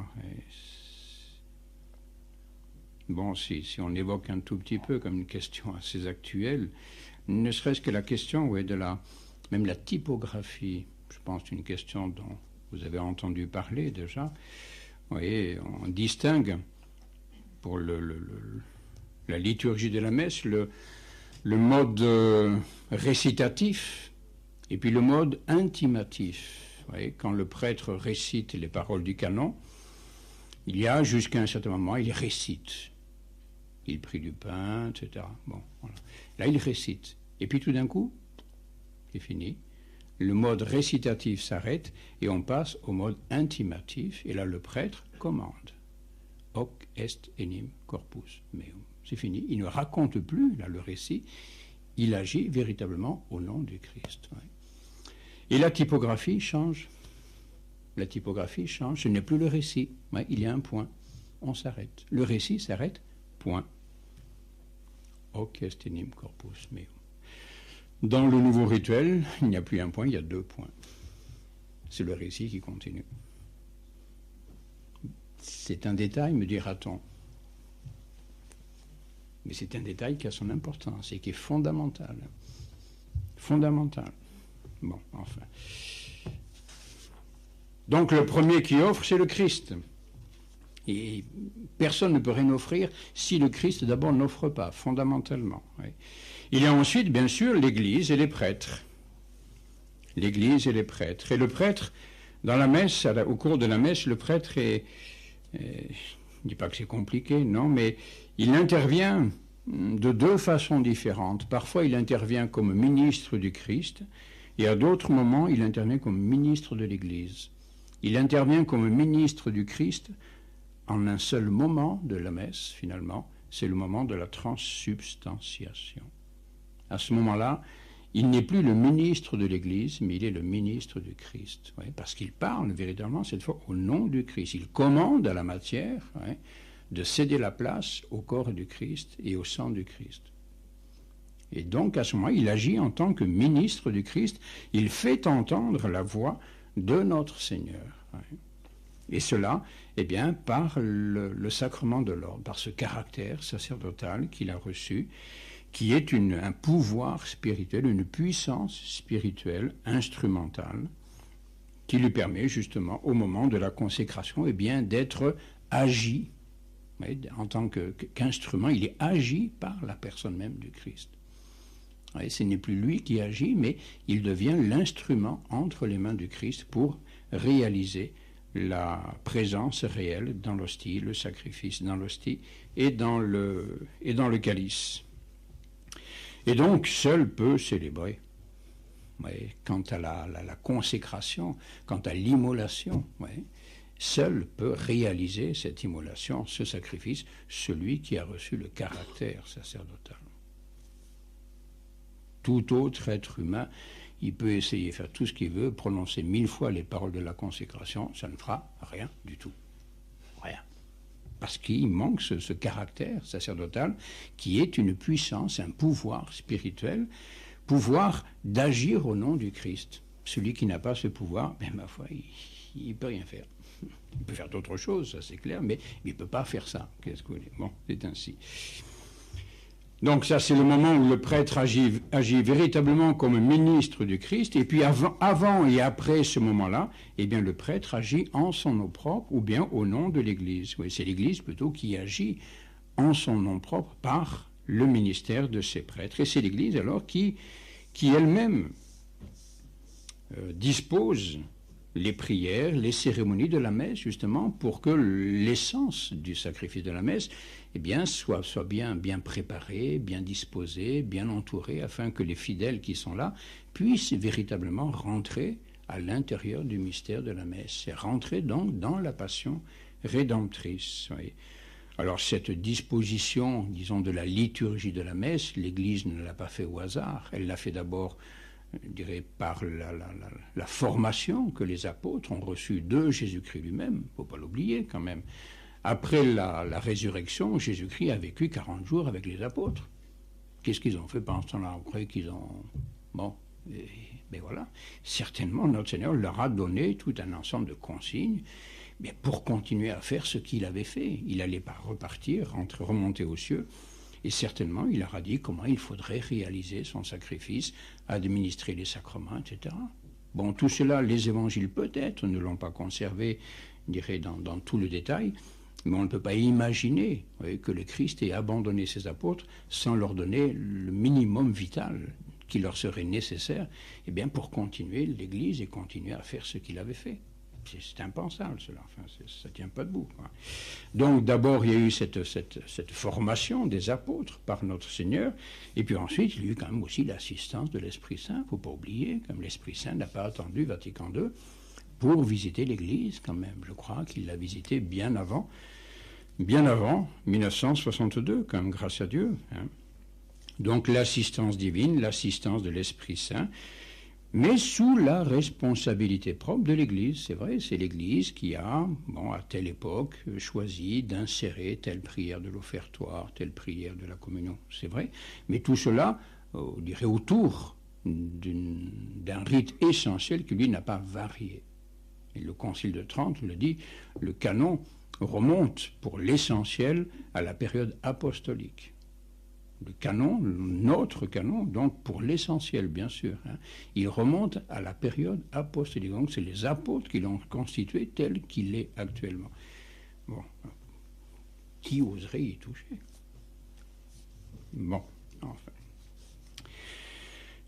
Bon, si on évoque un tout petit peu comme une question assez actuelle, ne serait-ce que la question même la typographie, je pense une question dont vous avez entendu parler déjà. Vous voyez, on distingue pour la liturgie de la messe le mode récitatif et puis le mode intimatif. Vous voyez, quand le prêtre récite les paroles du canon, il y a jusqu'à un certain moment, il récite. Il prie du pain, etc. Bon, voilà. Là, il récite. Et puis tout d'un coup, c'est fini. Le mode récitatif s'arrête et on passe au mode intimatif. Et là, le prêtre commande. Hoc est enim corpus meum. C'est fini. Il ne raconte plus, là, le récit. Il agit véritablement au nom du Christ. Ouais. Et la typographie change. La typographie change. Ce n'est plus le récit. Ouais, il y a un point. On s'arrête. Le récit s'arrête. Point. Hoc est enim corpus meum. Dans le nouveau rituel, il n'y a plus un point, il y a 2 points. C'est le récit qui continue. C'est un détail, me dira-t-on. Mais c'est un détail qui a son importance et qui est fondamental. Fondamental. Bon, enfin. Donc le premier qui offre, c'est le Christ. Et personne ne peut rien offrir si le Christ d'abord n'offre pas, fondamentalement. Oui. Il y a ensuite, bien sûr, l'Église et les prêtres. L'Église et les prêtres. Et le prêtre, dans la messe, au cours de la messe, le prêtre est je ne dis pas que c'est compliqué, non, mais il intervient de deux façons différentes. Parfois, il intervient comme ministre du Christ, et à d'autres moments, il intervient comme ministre de l'Église. Il intervient comme ministre du Christ en un seul moment de la messe, finalement, c'est le moment de la transsubstantiation. À ce moment-là, il n'est plus le ministre de l'Église, mais il est le ministre du Christ. Oui, parce qu'il parle véritablement, cette fois, au nom du Christ. Il commande à la matière de céder la place au corps du Christ et au sang du Christ. Et donc, à ce moment-là, il agit en tant que ministre du Christ. Il fait entendre la voix de notre Seigneur. Oui. Et cela, eh bien, par le sacrement de l'ordre, par ce caractère sacerdotal qu'il a reçu, qui est un pouvoir spirituel, une puissance spirituelle instrumentale, qui lui permet justement, au moment de la consécration, eh bien, d'être agi, en tant qu'instrument, il est agi par la personne même du Christ. Ce n'est plus lui qui agit, mais il devient l'instrument entre les mains du Christ pour réaliser la présence réelle dans l'hostie, le sacrifice dans l'hostie et dans le calice. Et donc, seul peut célébrer. Quant à la consécration, quant à l'immolation, seul peut réaliser cette immolation, ce sacrifice, celui qui a reçu le caractère sacerdotal. Tout autre être humain, il peut essayer de faire tout ce qu'il veut, prononcer 1000 fois les paroles de la consécration, ça ne fera rien du tout. Rien. Parce qu'il manque ce caractère sacerdotal qui est une puissance, un pouvoir spirituel, pouvoir d'agir au nom du Christ. Celui qui n'a pas ce pouvoir, ben, ma foi, il ne peut rien faire. Il peut faire d'autres choses, ça c'est clair, mais il ne peut pas faire ça. Qu'est-ce que vous voulez ? Bon, c'est ainsi. Donc ça, c'est le moment où le prêtre agit véritablement comme ministre du Christ, et puis avant et après ce moment-là, eh bien le prêtre agit en son nom propre ou bien au nom de l'Église. Oui, c'est l'Église plutôt qui agit en son nom propre par le ministère de ses prêtres. Et c'est l'Église alors qui elle-même dispose les prières, les cérémonies de la messe, justement, pour que l'essence du sacrifice de la messe, eh bien, soit bien préparée, bien disposée, bien entourée, afin que les fidèles qui sont là puissent véritablement rentrer à l'intérieur du mystère de la messe, et rentrer donc dans la passion rédemptrice. Oui. Alors cette disposition, disons, de la liturgie de la messe, l'Église ne l'a pas fait au hasard, elle l'a fait d'abord, je dirais, par la formation que les apôtres ont reçue de Jésus-Christ lui-même, il ne faut pas l'oublier quand même. Après la résurrection, Jésus-Christ a vécu 40 jours avec les apôtres. Qu'est-ce qu'ils ont fait pendant ce temps-là? Vous croyez qu'ils ont... Bon, mais voilà. Certainement, notre Seigneur leur a donné tout un ensemble de consignes mais pour continuer à faire ce qu'il avait fait. Il n'allait pas repartir, remonter aux cieux. Et certainement, il leur a dit comment il faudrait réaliser son sacrifice, administrer les sacrements, etc. Bon, tout cela, les évangiles peut-être ne l'ont pas conservé, je dirais, dans tout le détail, mais on ne peut pas imaginer que le Christ ait abandonné ses apôtres sans leur donner le minimum vital qui leur serait nécessaire eh bien, pour continuer l'Église et continuer à faire ce qu'il avait fait. C'est impensable cela, enfin, ça ne tient pas debout. Quoi. Donc d'abord il y a eu cette formation des apôtres par notre Seigneur, et puis ensuite il y a eu quand même aussi l'assistance de l'Esprit Saint, il ne faut pas oublier, comme l'Esprit Saint n'a pas attendu Vatican II pour visiter l'Église quand même. Je crois qu'il l'a visité bien avant 1962, quand même, grâce à Dieu. Hein. Donc l'assistance divine, l'assistance de l'Esprit Saint, mais sous la responsabilité propre de l'Église. C'est vrai, c'est l'Église qui a, à telle époque, choisi d'insérer telle prière de l'offertoire, telle prière de la communion. C'est vrai, mais tout cela, on dirait, autour d'un rite essentiel qui, lui, n'a pas varié. Et le Concile de Trente le dit, le canon remonte pour l'essentiel à la période apostolique. Le canon, notre canon, donc pour l'essentiel, bien sûr, il remonte à la période apostolique. Donc c'est les apôtres qui l'ont constitué tel qu'il est actuellement. Bon, Qui oserait y toucher? Bon, enfin.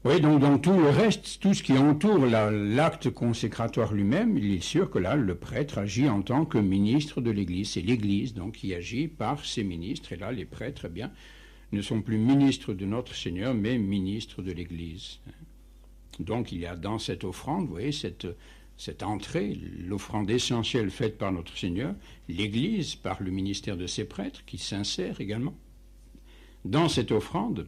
Oui, donc dans tout le reste, tout ce qui entoure l'acte consécratoire lui-même, il est sûr que là, le prêtre agit en tant que ministre de l'Église. C'est l'Église donc qui agit par ses ministres. Et là, les prêtres, eh bien, ne sont plus ministres de notre Seigneur, mais ministres de l'Église. Donc il y a dans cette offrande, vous voyez, cette entrée, l'offrande essentielle faite par notre Seigneur, l'Église par le ministère de ses prêtres, qui s'insère également dans cette offrande.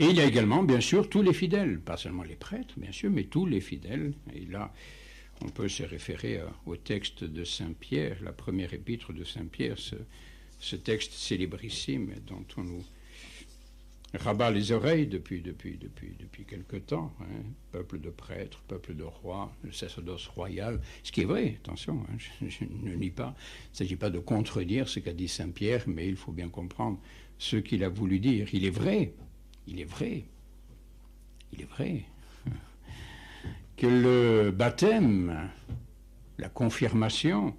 Et il y a également, bien sûr, tous les fidèles, pas seulement les prêtres, bien sûr, mais tous les fidèles. Et là, on peut se référer au texte de Saint Pierre, la première épître de Saint Pierre, ce texte célébrissime dont on nous rabat les oreilles depuis quelque temps. Hein. Peuple de prêtres, peuple de rois, le sacerdoce royal, ce qui est vrai, attention, hein, je ne nie pas, il ne s'agit pas de contredire ce qu'a dit Saint Pierre, mais il faut bien comprendre ce qu'il a voulu dire. Il est vrai que le baptême, la confirmation,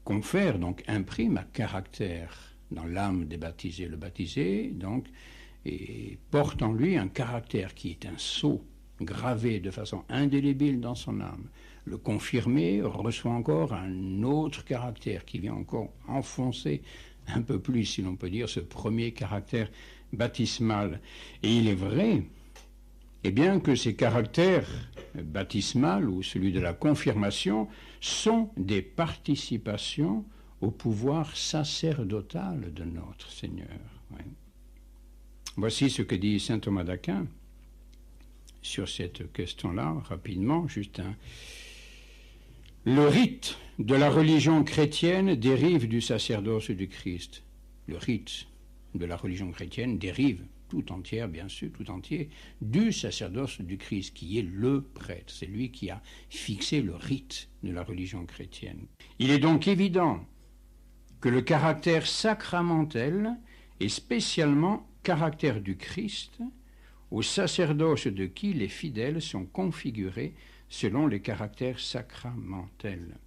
confère, donc imprime un caractère dans l'âme des baptisés. Le baptisé, donc, porte en lui un caractère qui est un sceau gravé de façon indélébile dans son âme. Le confirmé reçoit encore un autre caractère qui vient encore enfoncer un peu plus, si l'on peut dire, ce premier caractère baptismal. Et il est vrai, eh bien, que ces caractères baptismales ou celui de la confirmation sont des participations au pouvoir sacerdotal de notre Seigneur. Ouais. Voici ce que dit saint Thomas d'Aquin sur cette question-là, rapidement, juste un. Le rite de la religion chrétienne dérive du sacerdoce du Christ. Le rite de la religion chrétienne dérive tout entière, bien sûr, tout entier, du sacerdoce du Christ, qui est le prêtre. C'est lui qui a fixé le rite de la religion chrétienne. Il est donc évident que le caractère sacramentel est spécialement caractère du Christ, au sacerdoce de qui les fidèles sont configurés selon les caractères sacramentels.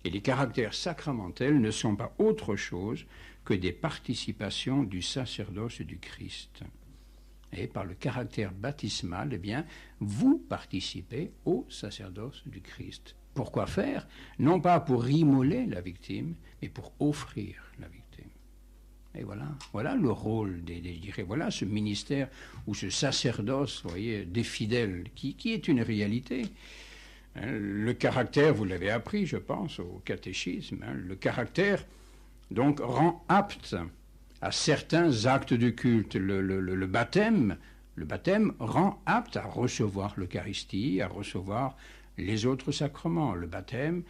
Et les caractères sacramentels ne sont pas autre chose que des participations du sacerdoce du Christ. Et par le caractère baptismal, eh bien, vous participez au sacerdoce du Christ. Pourquoi faire? Non pas pour immoler la victime, mais pour offrir la victime. Et voilà le rôle voilà ce ministère ou ce sacerdoce, vous voyez, des fidèles, qui est une réalité. Le caractère, vous l'avez appris, je pense, au catéchisme, le caractère, donc, rend apte à certains actes du culte. Le baptême rend apte à recevoir l'Eucharistie, à recevoir les autres sacrements. Le baptême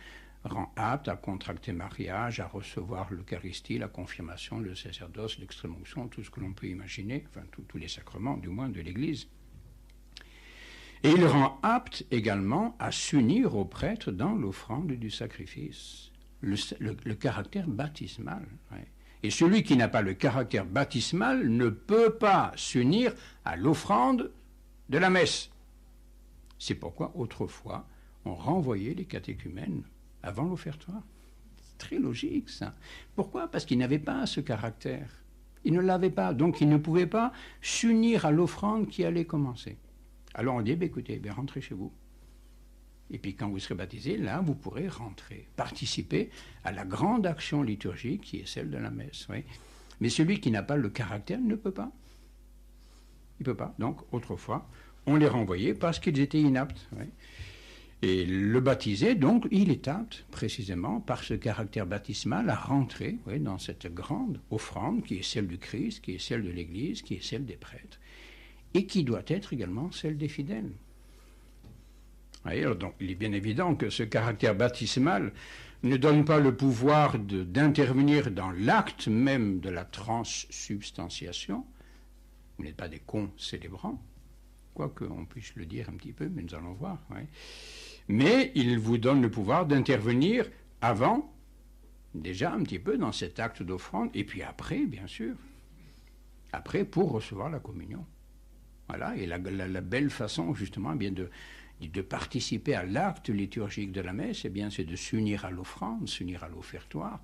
rend apte à contracter mariage, à recevoir l'Eucharistie, la confirmation, le sacerdoce, l'extrême-onction, tout ce que l'on peut imaginer, enfin tous les sacrements du moins de l'Église. Et il rend apte également à s'unir au prêtre dans l'offrande du sacrifice. Le caractère baptismal. Ouais. Et celui qui n'a pas le caractère baptismal ne peut pas s'unir à l'offrande de la messe. C'est pourquoi, autrefois, on renvoyait les catéchumènes avant l'offertoire. C'est très logique, ça. Pourquoi? Parce qu'ils n'avaient pas ce caractère. Ils ne l'avaient pas, donc ils ne pouvaient pas s'unir à l'offrande qui allait commencer. Alors on dit, écoutez, rentrez chez vous. Et puis quand vous serez baptisé, là, vous pourrez rentrer, participer à la grande action liturgique qui est celle de la messe. Oui. Mais celui qui n'a pas le caractère ne peut pas. Il ne peut pas. Donc, autrefois, on les renvoyait parce qu'ils étaient inaptes. Oui. Et le baptisé, donc, il est apte, précisément, par ce caractère baptismal, à rentrer dans cette grande offrande qui est celle du Christ, qui est celle de l'Église, qui est celle des prêtres, et qui doit être également celle des fidèles. Alors, donc, il est bien évident que ce caractère baptismal ne donne pas le pouvoir d'intervenir dans l'acte même de la transsubstantiation. Vous n'êtes pas des concélébrants, quoique on puisse le dire un petit peu, mais nous allons voir. Ouais. Mais il vous donne le pouvoir d'intervenir avant, déjà un petit peu dans cet acte d'offrande, et puis après, bien sûr, après pour recevoir la communion. Voilà, et la belle façon, justement, eh bien de participer à l'acte liturgique de la messe, eh bien, c'est de s'unir à l'offrande, s'unir à l'offertoire,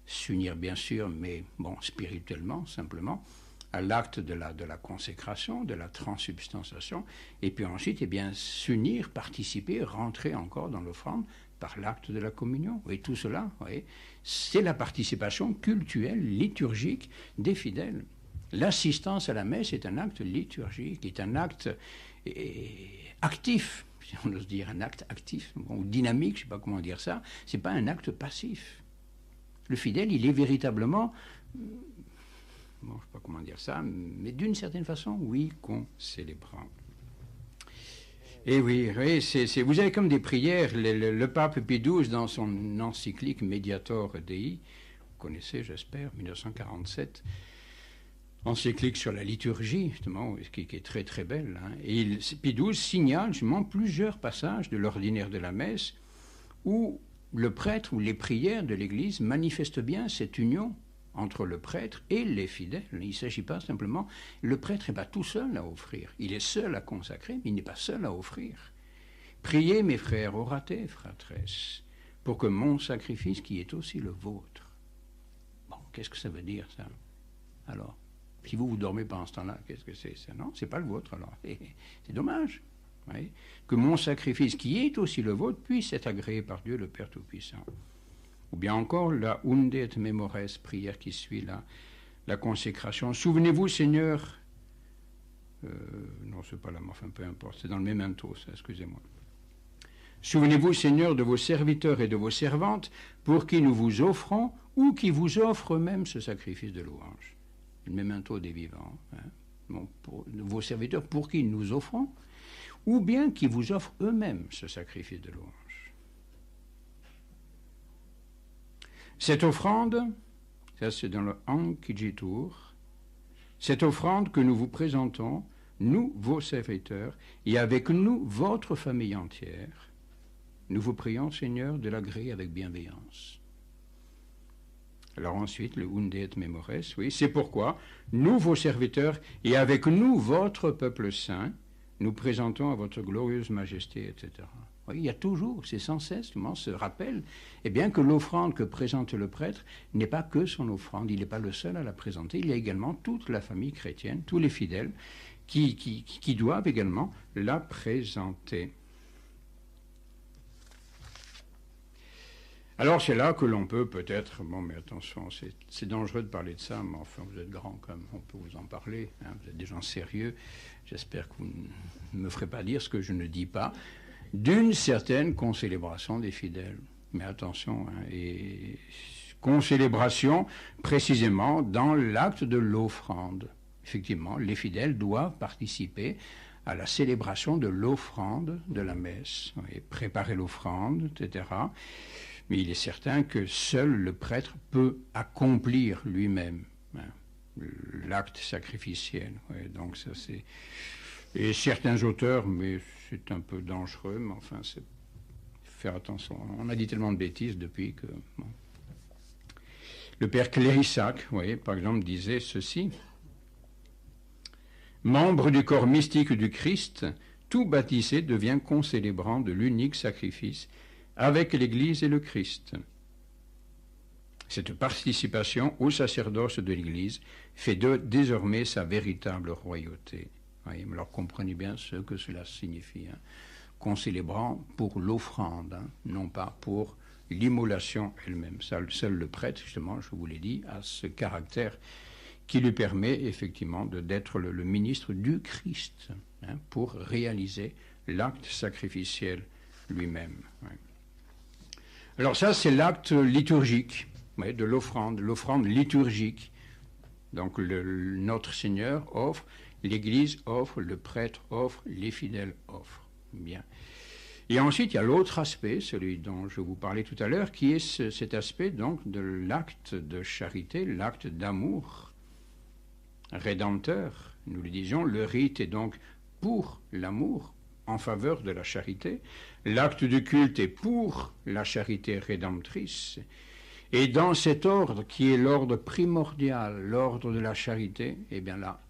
s'unir bien sûr, mais bon, spirituellement, simplement, à l'acte de la consécration, de la transsubstantiation, et puis ensuite, eh bien, s'unir, participer, rentrer encore dans l'offrande par l'acte de la communion. Et tout cela, c'est la participation cultuelle, liturgique des fidèles. L'assistance à la messe est un acte liturgique, est un acte actif, si on ose dire, un acte actif, ou dynamique, je ne sais pas comment dire ça, ce n'est pas un acte passif. Le fidèle, il est véritablement, bon, je ne sais pas comment dire ça, mais d'une certaine façon, oui, concélébrant. Et oui, vous avez comme des prières, le pape Pie XII, dans son encyclique Mediator Dei, vous connaissez, j'espère, 1947, encyclique sur la liturgie, justement, qui est très très belle, hein. Et Pie XII signale justement plusieurs passages de l'ordinaire de la messe où le prêtre ou les prières de l'Église manifestent bien cette union entre le prêtre et les fidèles. Il ne s'agit pas simplement, le prêtre n'est pas tout seul à offrir, il est seul à consacrer, mais il n'est pas seul à offrir. Priez mes frères, orate fratres, pour que mon sacrifice qui est aussi le vôtre. Bon, qu'est-ce que ça veut dire ça? Alors, si vous dormez pendant ce temps-là, qu'est-ce que c'est ça? Non, c'est pas le vôtre alors. C'est dommage. Oui. Que mon sacrifice qui est aussi le vôtre puisse être agréé par Dieu le Père Tout-Puissant. Ou bien encore la Unde et Memores, prière qui suit la consécration. Souvenez-vous, Seigneur, non, c'est pas là, mais enfin, peu importe, c'est dans le Memento, ça, excusez-moi. Souvenez-vous, Seigneur, de vos serviteurs et de vos servantes, pour qui nous vous offrons, ou qui vous offrent eux-mêmes ce sacrifice de louange. Le Memento des vivants. Hein. Bon, pour vos serviteurs, pour qui nous offrons, ou bien qui vous offrent eux-mêmes ce sacrifice de louange. Cette offrande, ça c'est dans le Ankhijitur, cette offrande que nous vous présentons, nous, vos serviteurs, et avec nous, votre famille entière, nous vous prions, Seigneur, de l'agréer avec bienveillance. Alors ensuite, le Unde et Memores, oui, c'est pourquoi, nous, vos serviteurs, et avec nous, votre peuple saint, nous présentons à votre glorieuse majesté, etc. Oui, il y a toujours, c'est sans cesse, ce rappel, eh bien que l'offrande que présente le prêtre n'est pas que son offrande, il n'est pas le seul à la présenter, il y a également toute la famille chrétienne, tous les fidèles qui doivent également la présenter. Alors c'est là que l'on peut peut-être, bon mais attention, c'est dangereux de parler de ça, mais enfin vous êtes grand quand même, on peut vous en parler, hein, vous êtes des gens sérieux, j'espère que vous ne me ferez pas dire ce que je ne dis pas, d'une certaine concélébration des fidèles. Mais attention, hein, et concélébration précisément dans l'acte de l'offrande. Effectivement, les fidèles doivent participer à la célébration de l'offrande de la messe, oui, préparer l'offrande, etc. Mais il est certain que seul le prêtre peut accomplir lui-même, hein, l'acte sacrificiel. Oui, donc ça c'est... Et certains auteurs, mais c'est un peu dangereux, mais enfin, c'est faire attention. On a dit tellement de bêtises depuis que... Bon. Le père Clérissac, oui, par exemple, disait ceci. Membre du corps mystique du Christ, tout baptisé devient concélébrant de l'unique sacrifice avec l'Église et le Christ. Cette participation au sacerdoce de l'Église fait désormais sa véritable royauté. Oui, alors comprenez bien ce que cela signifie. Hein. Concélébrant pour l'offrande, hein, non pas pour l'immolation elle-même. Seul le prêtre, justement, je vous l'ai dit, a ce caractère qui lui permet effectivement d'être le ministre du Christ, hein, pour réaliser l'acte sacrificiel lui-même. Oui. Alors ça, c'est l'acte liturgique, oui, de l'offrande liturgique. Donc notre Seigneur offre, l'Église offre, le prêtre offre, les fidèles offrent. Bien. Et ensuite, il y a l'autre aspect, celui dont je vous parlais tout à l'heure, qui est cet aspect donc de l'acte de charité, l'acte d'amour rédempteur. Nous le disions, le rite est donc pour l'amour, en faveur de la charité. L'acte du culte est pour la charité rédemptrice. Et dans cet ordre, qui est l'ordre primordial, l'ordre de la charité, eh bien là,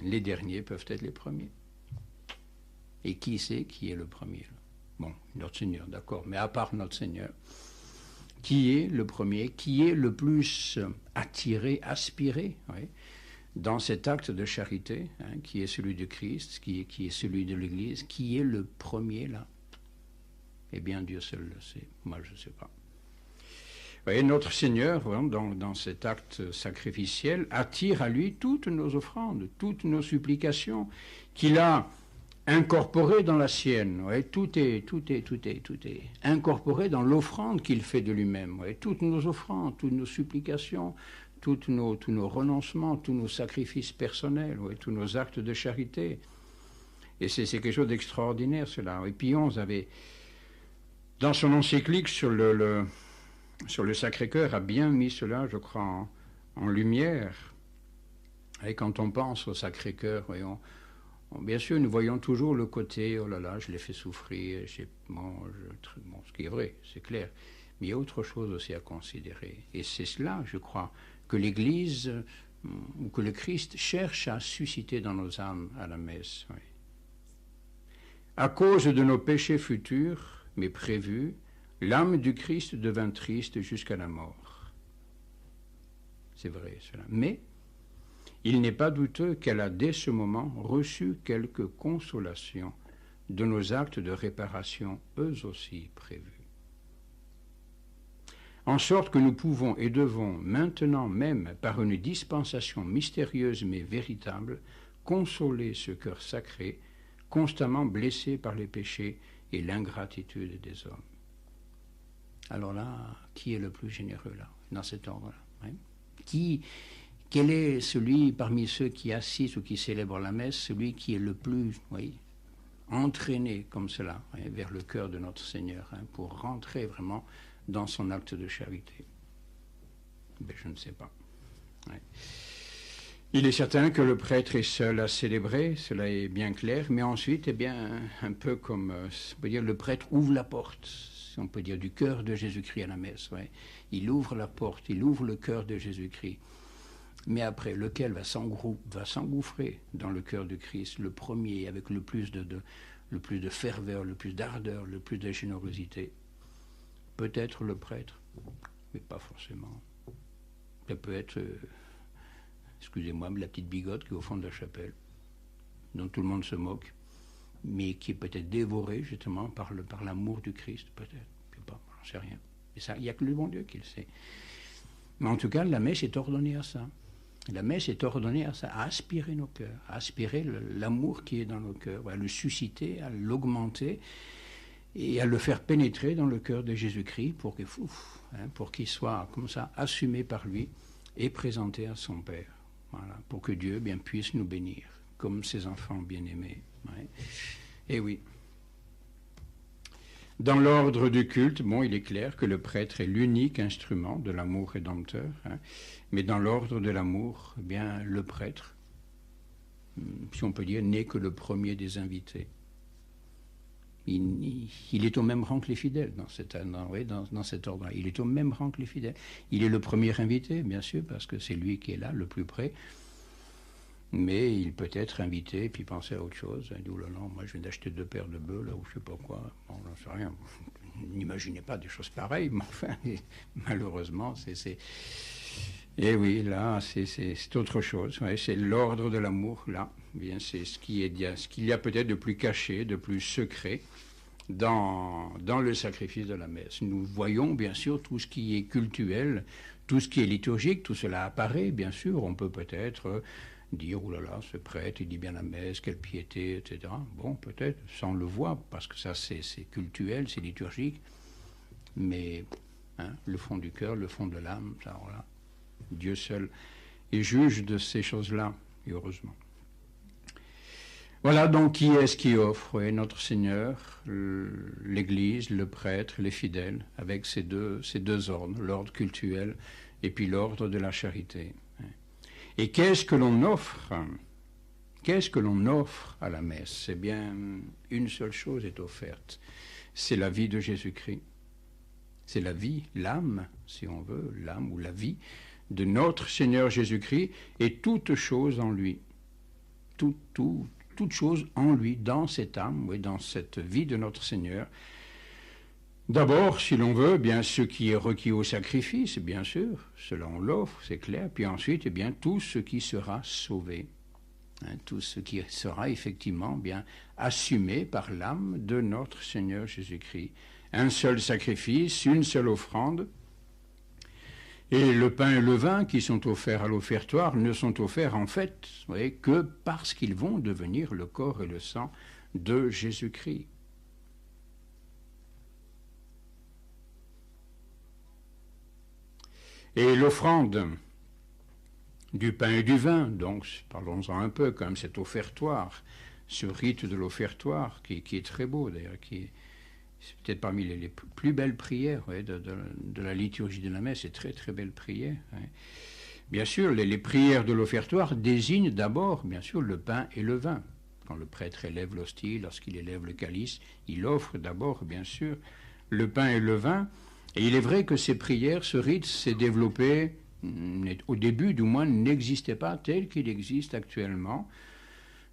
les derniers peuvent être les premiers. Et qui sait qui est le premier? Bon, notre Seigneur, d'accord, mais à part notre Seigneur, qui est le premier, qui est le plus attiré, aspiré, oui, dans cet acte de charité, hein, qui est celui de Christ, qui est celui de l'Église, qui est le premier là? Eh bien, Dieu seul le sait. Moi, je ne sais pas. Vous voyez, notre Seigneur, dans cet acte sacrificiel, attire à lui toutes nos offrandes, toutes nos supplications, qu'il a incorporées dans la sienne. Vous voyez, tout est incorporé dans l'offrande qu'il fait de lui-même. Vous voyez, toutes nos offrandes, toutes nos supplications, tous nos renoncements, tous nos sacrifices personnels, vous voyez, tous nos actes de charité. Et c'est quelque chose d'extraordinaire, cela. Et puis XI avait, dans son encyclique sur le Sacré-Cœur, a bien mis cela, je crois, en lumière. Et quand on pense au Sacré-Cœur, bien sûr, nous voyons toujours le côté, oh là là, je l'ai fait souffrir, ce qui est vrai, c'est clair. Mais il y a autre chose aussi à considérer. Et c'est cela, je crois, que l'Église, ou que le Christ cherche à susciter dans nos âmes à la messe. Oui. À cause de nos péchés futurs, mais prévus, l'âme du Christ devint triste jusqu'à la mort. C'est vrai cela. Mais il n'est pas douteux qu'elle a dès ce moment reçu quelque consolation de nos actes de réparation, eux aussi prévus. En sorte que nous pouvons et devons maintenant même, par une dispensation mystérieuse mais véritable, consoler ce cœur sacré, constamment blessé par les péchés et l'ingratitude des hommes. Alors là, qui est le plus généreux là, dans cet ordre-là, hein? Quel est celui parmi ceux qui assistent ou qui célèbrent la messe, celui qui est le plus entraîné comme cela, hein, vers le cœur de notre Seigneur, hein, pour rentrer vraiment dans son acte de charité? Ben, je ne sais pas. Ouais. Il est certain que le prêtre est seul à célébrer, cela est bien clair, mais ensuite, eh bien, un peu comme, on peut dire, le prêtre ouvre la porte, si on peut dire, du cœur de Jésus-Christ à la messe. Ouais. Il ouvre la porte, il ouvre le cœur de Jésus-Christ. Mais après, lequel va s'engouffrer dans le cœur du Christ, le premier, avec le plus de ferveur, le plus d'ardeur, le plus de générosité? Peut-être le prêtre, mais pas forcément. Ça peut être, excusez-moi, la petite bigote qui est au fond de la chapelle, dont tout le monde se moque, mais qui est peut-être dévorée justement par l'amour du Christ, peut-être. Je ne sais pas, j'en sais rien. Mais ça, il n'y a que le bon Dieu qui le sait. Mais en tout cas, la messe est ordonnée à ça. La messe est ordonnée à ça, à aspirer nos cœurs, à aspirer l'amour qui est dans nos cœurs, à le susciter, à l'augmenter et à le faire pénétrer dans le cœur de Jésus-Christ pour qu'il soit comme ça assumé par lui et présenté à son Père. Voilà, pour que Dieu bien puisse nous bénir comme ses enfants bien-aimés. Ouais. Et oui. Dans l'ordre du culte, il est clair que le prêtre est l'unique instrument de l'amour rédempteur, hein, mais dans l'ordre de l'amour, eh bien, le prêtre, si on peut dire, n'est que le premier des invités. Il est au même rang que les fidèles dans cet ordre-là. Il est au même rang que les fidèles. Il est le premier invité, bien sûr, parce que c'est lui qui est là, le plus près. Mais il peut être invité et puis penser à autre chose. Il dit, oh là là, moi je viens d'acheter 2 paires de bœufs, là, ou je sais pas quoi. Bon, j'en sais rien. N'imaginez pas des choses pareilles, mais enfin, malheureusement, c'est... Et oui, là, c'est autre chose. Ouais, c'est l'ordre de l'amour, là. Bien, c'est ce qu'il y a peut-être de plus caché, de plus secret dans le sacrifice de la messe. Nous voyons, bien sûr, tout ce qui est cultuel, tout ce qui est liturgique, tout cela apparaît, bien sûr. On peut peut-être dire, oh là là, ce prêtre, il dit bien la messe, quelle piété, etc. Bon, peut-être, ça on le voit, parce que ça c'est cultuel, c'est liturgique, mais le fond du cœur, le fond de l'âme, ça, voilà, Dieu seul est juge de ces choses-là, et heureusement. Voilà donc qui est-ce qui offre? Oui, notre Seigneur, l'Église, le prêtre, les fidèles, avec ces deux ordres, l'ordre cultuel et puis l'ordre de la charité. Et qu'est-ce que l'on offre? Qu'est-ce que l'on offre à la messe? Eh bien, une seule chose est offerte, c'est la vie de Jésus-Christ. C'est la vie, l'âme, si on veut, l'âme ou la vie de notre Seigneur Jésus-Christ et toute chose en lui. toute chose en lui, dans cette âme, oui, dans cette vie de notre Seigneur. D'abord, si l'on veut, bien ce qui est requis au sacrifice, bien sûr, cela on l'offre, c'est clair. Puis ensuite, eh bien tout ce qui sera sauvé, hein, tout ce qui sera effectivement bien assumé par l'âme de notre Seigneur Jésus-Christ. Un seul sacrifice, une seule offrande. Et le pain et le vin qui sont offerts à l'offertoire ne sont offerts en fait, vous voyez, que parce qu'ils vont devenir le corps et le sang de Jésus-Christ. Et l'offrande du pain et du vin, donc parlons-en un peu quand même, cet offertoire, ce rite de l'offertoire qui est très beau d'ailleurs, c'est peut-être parmi les plus belles prières, ouais, de la liturgie de la messe, c'est très très belle prière. Ouais. Bien sûr, les prières de l'offertoire désignent d'abord, bien sûr, le pain et le vin. Quand le prêtre élève l'hostie, lorsqu'il élève le calice, il offre d'abord, bien sûr, le pain et le vin. Et il est vrai que ces prières, ce rite s'est développé, au début du moins, n'existait pas tel qu'il existe actuellement.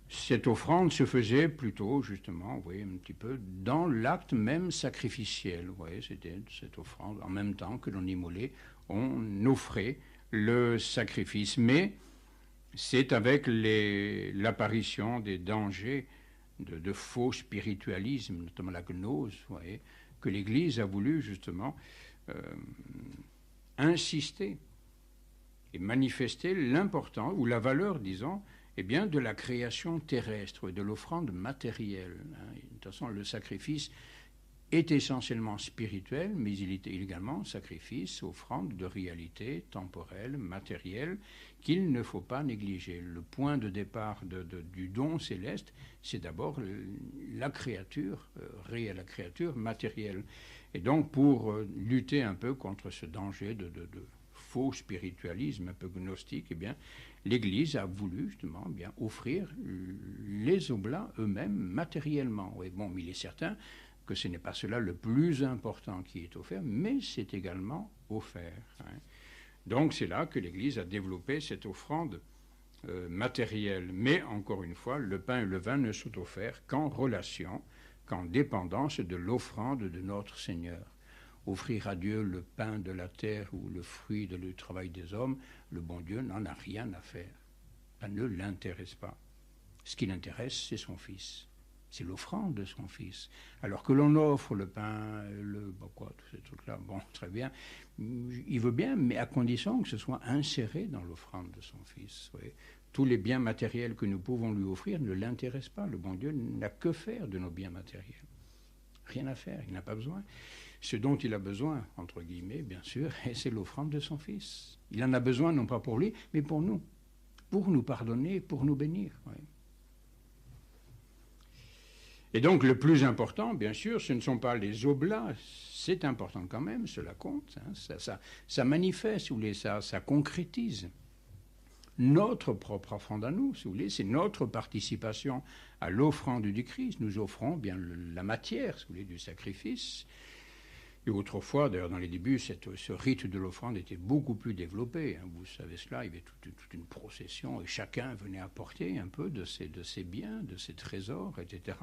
Cette offrande se faisait plutôt, justement, vous voyez, un petit peu dans l'acte même sacrificiel. Vous voyez, c'était cette offrande, en même temps que l'on immolait, on offrait le sacrifice. Mais c'est avec l'apparition des dangers de faux spiritualisme, notamment la gnose, vous voyez, que l'Église a voulu justement insister et manifester l'importance ou la valeur, disons, eh bien, de la création terrestre, de l'offrande matérielle. De toute façon, le sacrifice est essentiellement spirituel, mais il est également sacrifice, offrande de réalité temporelle, matérielle, qu'il ne faut pas négliger. Le point de départ du don céleste, c'est d'abord la créature réelle, la créature matérielle. Et donc, pour lutter un peu contre ce danger de faux spiritualisme un peu gnostique, eh bien, l'Église a voulu justement bien offrir les oblats eux-mêmes matériellement. Oui, bon, mais il est certain que ce n'est pas cela le plus important qui est offert, mais c'est également offert. Hein. Donc c'est là que l'Église a développé cette offrande matérielle. Mais encore une fois, le pain et le vin ne sont offerts qu'en relation, qu'en dépendance de l'offrande de notre Seigneur. Offrir à Dieu le pain de la terre ou le fruit du travail des hommes, le bon Dieu n'en a rien à faire. Ça ne l'intéresse pas. Ce qui l'intéresse, c'est son Fils. C'est l'offrande de son Fils. Alors que l'on offre le pain, tous ces trucs-là, bon, très bien. Il veut bien, mais à condition que ce soit inséré dans l'offrande de son Fils. Oui. Tous les biens matériels que nous pouvons lui offrir ne l'intéressent pas. Le bon Dieu n'a que faire de nos biens matériels. Rien à faire, il n'a pas besoin. Ce dont il a besoin, entre guillemets, bien sûr, c'est l'offrande de son Fils. Il en a besoin non pas pour lui, mais pour nous pardonner, pour nous bénir. Oui. Et donc le plus important, bien sûr, ce ne sont pas les oblats, c'est important quand même, cela compte, hein, ça manifeste, si vous voulez, ça concrétise notre propre offrande à nous, si vous voulez, c'est notre participation à l'offrande du Christ. Nous offrons bien la matière, si vous voulez, du sacrifice. Et autrefois, d'ailleurs dans les débuts, ce rite de l'offrande était beaucoup plus développé. Hein. Vous savez cela, il y avait toute une procession et chacun venait apporter un peu de ses biens, de ses trésors, etc.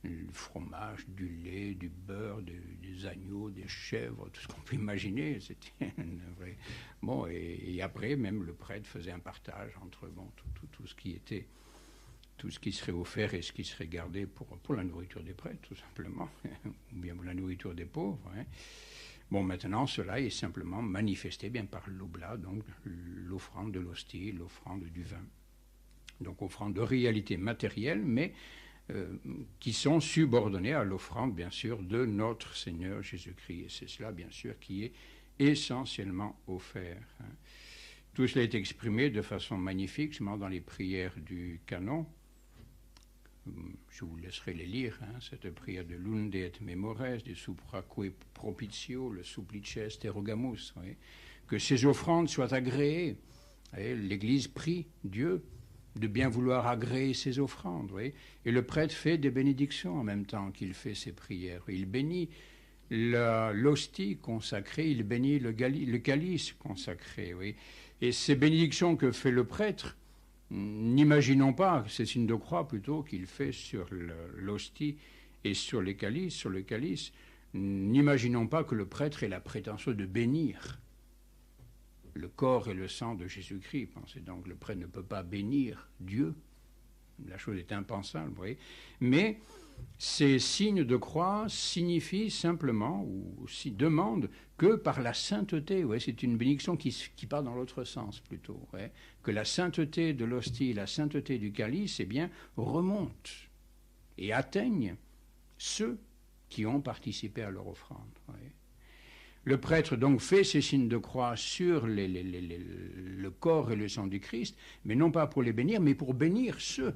Du fromage, du lait, du beurre, des agneaux, des chèvres, tout ce qu'on peut imaginer. C'était une vraie... Bon, et après, même le prêtre faisait un partage entre tout ce qui était... tout ce qui serait offert et ce qui serait gardé pour la nourriture des prêtres, tout simplement, ou bien pour la nourriture des pauvres. Hein. Bon, maintenant, cela est simplement manifesté bien par l'oblat, donc l'offrande de l'hostie, l'offrande du vin. Donc, offrande de réalité matérielle, mais qui sont subordonnées à l'offrande, bien sûr, de notre Seigneur Jésus-Christ. Et c'est cela, bien sûr, qui est essentiellement offert. Hein. Tout cela est exprimé de façon magnifique, justement, dans les prières du canon. Je vous laisserai les lire, hein, cette prière de Lunde et Memores, de Supraque Propitio, le Supplices Terrogamus. Oui. Que ces offrandes soient agréées. L'Église prie Dieu de bien vouloir agréer ses offrandes. Oui. Et le prêtre fait des bénédictions en même temps qu'il fait ses prières. Il bénit l'hostie consacrée, il bénit le calice consacré. Oui. Et ces bénédictions que fait le prêtre N'imaginons pas ces signes de croix plutôt qu'il fait sur l'hostie et sur le calice. N'imaginons pas que le prêtre ait la prétention de bénir le corps et le sang de Jésus-Christ. Pensez donc, le prêtre ne peut pas bénir Dieu. La chose est impensable, vous voyez. Mais ces signes de croix signifient simplement, ou aussi demandent, que par la sainteté, ouais, c'est une bénédiction qui part dans l'autre sens plutôt, ouais, que la sainteté de l'hostie, la sainteté du calice, eh bien, remontent et atteignent ceux qui ont participé à leur offrande. Ouais. Le prêtre donc fait ces signes de croix sur le corps et le sang du Christ, mais non pas pour les bénir, mais pour bénir ceux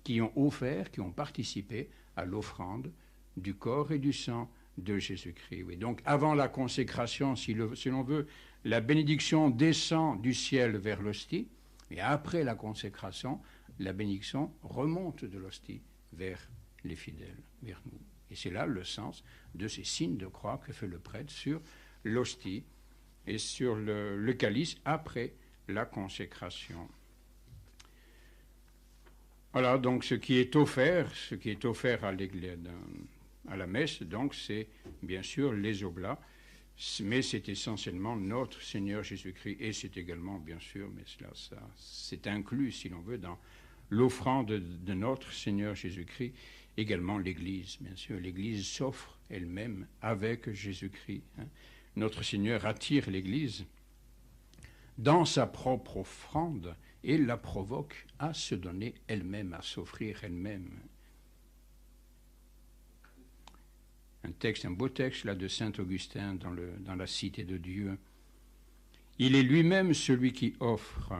qui ont offert, qui ont participé à l'offrande du corps et du sang de Jésus-Christ. Oui. Donc avant la consécration, si l'on veut, la bénédiction descend du ciel vers l'hostie, et après la consécration, la bénédiction remonte de l'hostie vers les fidèles, vers nous. Et c'est là le sens de ces signes de croix que fait le prêtre sur l'hostie et sur le calice après la consécration. Voilà, donc ce qui est offert à la messe, donc c'est bien sûr les oblats, mais c'est essentiellement notre Seigneur Jésus-Christ, et c'est également, bien sûr, mais c'est inclus, si l'on veut, dans l'offrande de notre Seigneur Jésus-Christ, également l'Église, bien sûr. L'Église s'offre elle-même avec Jésus-Christ. Hein. Notre Seigneur attire l'Église dans sa propre offrande et la provoque à se donner elle-même, à s'offrir elle-même. Un beau texte là de saint Augustin dans la Cité de Dieu. Il est lui-même celui qui offre,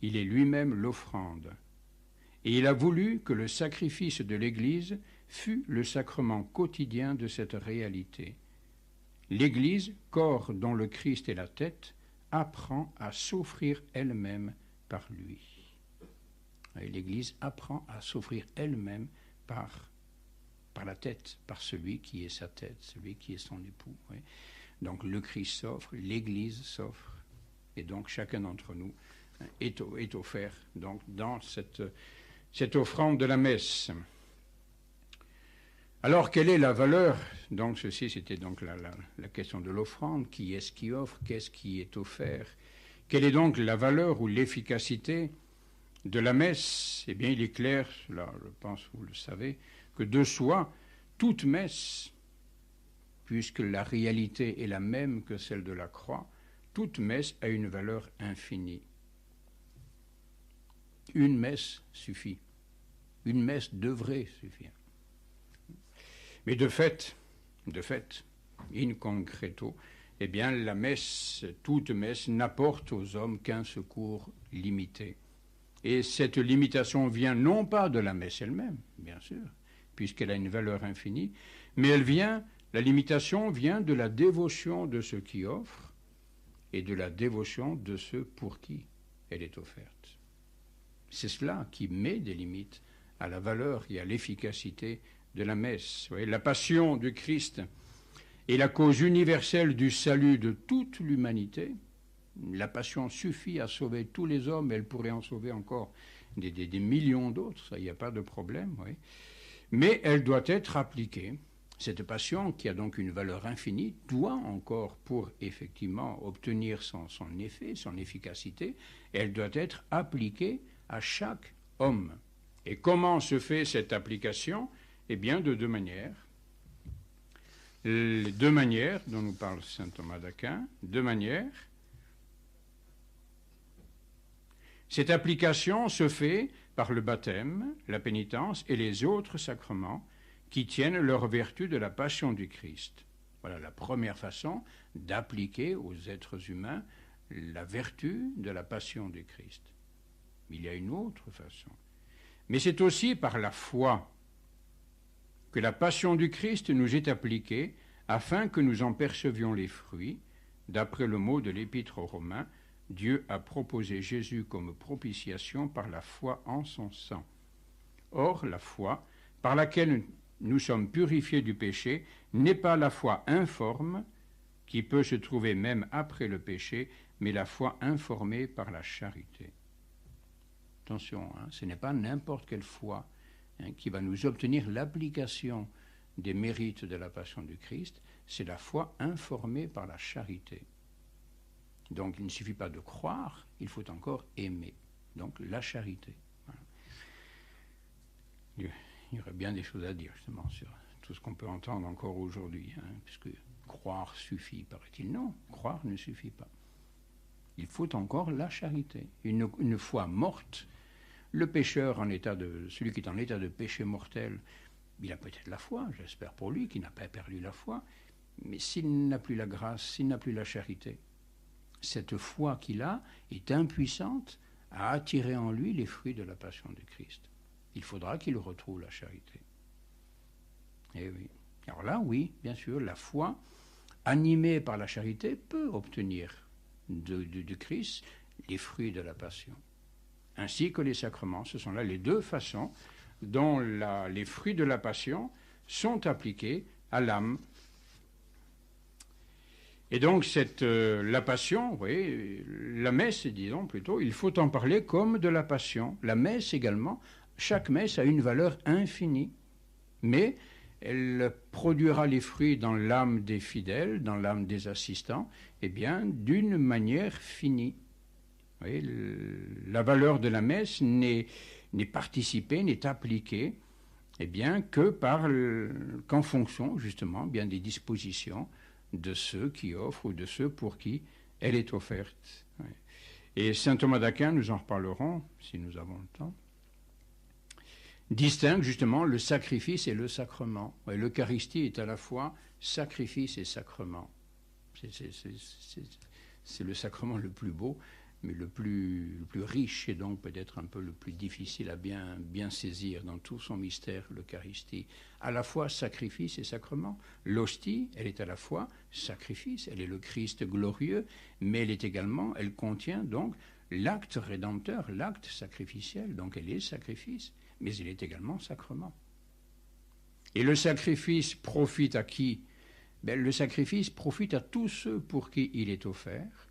il est lui-même l'offrande. Et il a voulu que le sacrifice de l'Église fût le sacrement quotidien de cette réalité. L'Église, corps dont le Christ est la tête, apprend à s'offrir elle-même par lui. Et l'Église apprend à s'offrir elle-même par la tête, par celui qui est sa tête, celui qui est son époux. Oui. Donc le Christ s'offre, l'Église s'offre, et donc chacun d'entre nous est offert donc, dans cette offrande de la messe. Alors, quelle est la valeur? Donc, ceci, c'était donc la question de l'offrande. Qui est-ce qui offre? Qu'est-ce qui est offert? Quelle est donc la valeur ou l'efficacité de la messe? Eh bien, il est clair, là, je pense que vous le savez, que de soi, toute messe, puisque la réalité est la même que celle de la croix, toute messe a une valeur infinie. Une messe suffit. Une messe devrait suffire. Mais de fait, in concreto, eh bien, la messe, toute messe, n'apporte aux hommes qu'un secours limité. Et cette limitation vient non pas de la messe elle-même, bien sûr, puisqu'elle a une valeur infinie, mais la limitation vient de la dévotion de ceux qui offrent et de la dévotion de ceux pour qui elle est offerte. C'est cela qui met des limites à la valeur et à l'efficacité de la messe. Vous voyez, la passion du Christ est la cause universelle du salut de toute l'humanité. La passion suffit à sauver tous les hommes, elle pourrait en sauver encore des millions d'autres, ça, il n'y a pas de problème. Oui. Mais elle doit être appliquée. Cette passion, qui a donc une valeur infinie, doit encore, pour effectivement obtenir son effet, son efficacité, elle doit être appliquée à chaque homme. Et comment se fait cette application? Eh bien, de deux manières. Les deux manières dont nous parle saint Thomas d'Aquin, deux manières. Cette application se fait par le baptême, la pénitence et les autres sacrements qui tiennent leur vertu de la passion du Christ. Voilà la première façon d'appliquer aux êtres humains la vertu de la passion du Christ. Mais il y a une autre façon. Mais c'est aussi par la foi que la passion du Christ nous est appliquée afin que nous en percevions les fruits. D'après le mot de l'Épître aux Romains, Dieu a proposé Jésus comme propitiation par la foi en son sang. Or, la foi, par laquelle nous sommes purifiés du péché, n'est pas la foi informe, qui peut se trouver même après le péché, mais la foi informée par la charité. Attention, hein, ce n'est pas n'importe quelle foi qui va nous obtenir l'application des mérites de la passion du Christ, c'est la foi informée par la charité. Donc il ne suffit pas de croire, il faut encore aimer. Donc la charité. Voilà. Il y aurait bien des choses à dire justement sur tout ce qu'on peut entendre encore aujourd'hui, hein, puisque croire suffit, paraît-il. Non, croire ne suffit pas. Il faut encore la charité. Une foi morte, le pécheur celui qui est en état de péché mortel, il a peut-être la foi, j'espère pour lui, qu'il n'a pas perdu la foi, mais s'il n'a plus la grâce, s'il n'a plus la charité, cette foi qu'il a est impuissante à attirer en lui les fruits de la passion du Christ. Il faudra qu'il retrouve la charité. Eh oui. Alors là, oui, bien sûr, la foi, animée par la charité, peut obtenir du Christ les fruits de la passion. Ainsi que les sacrements, ce sont là les deux façons dont les fruits de la passion sont appliqués à l'âme. Et donc, la passion, vous voyez, la messe, disons plutôt, il faut en parler comme de la passion. La messe également, chaque messe a une valeur infinie, mais elle produira les fruits dans l'âme des fidèles, dans l'âme des assistants, eh bien, d'une manière finie. Vous voyez, la valeur de la messe n'est participée, n'est appliquée, eh bien, qu'en fonction, justement, bien des dispositions de ceux qui offrent ou de ceux pour qui elle est offerte. Et saint Thomas d'Aquin, nous en reparlerons, si nous avons le temps, distingue justement le sacrifice et le sacrement. L'Eucharistie est à la fois sacrifice et sacrement. C'est le sacrement le plus beau, mais le plus riche et donc peut-être un peu le plus difficile à bien saisir dans tout son mystère, l'Eucharistie. À la fois sacrifice et sacrement. L'hostie, elle est à la fois sacrifice, elle est le Christ glorieux, mais elle contient donc l'acte rédempteur, l'acte sacrificiel, donc elle est sacrifice, mais elle est également sacrement. Et le sacrifice profite à qui? Le sacrifice profite à tous ceux pour qui il est offert,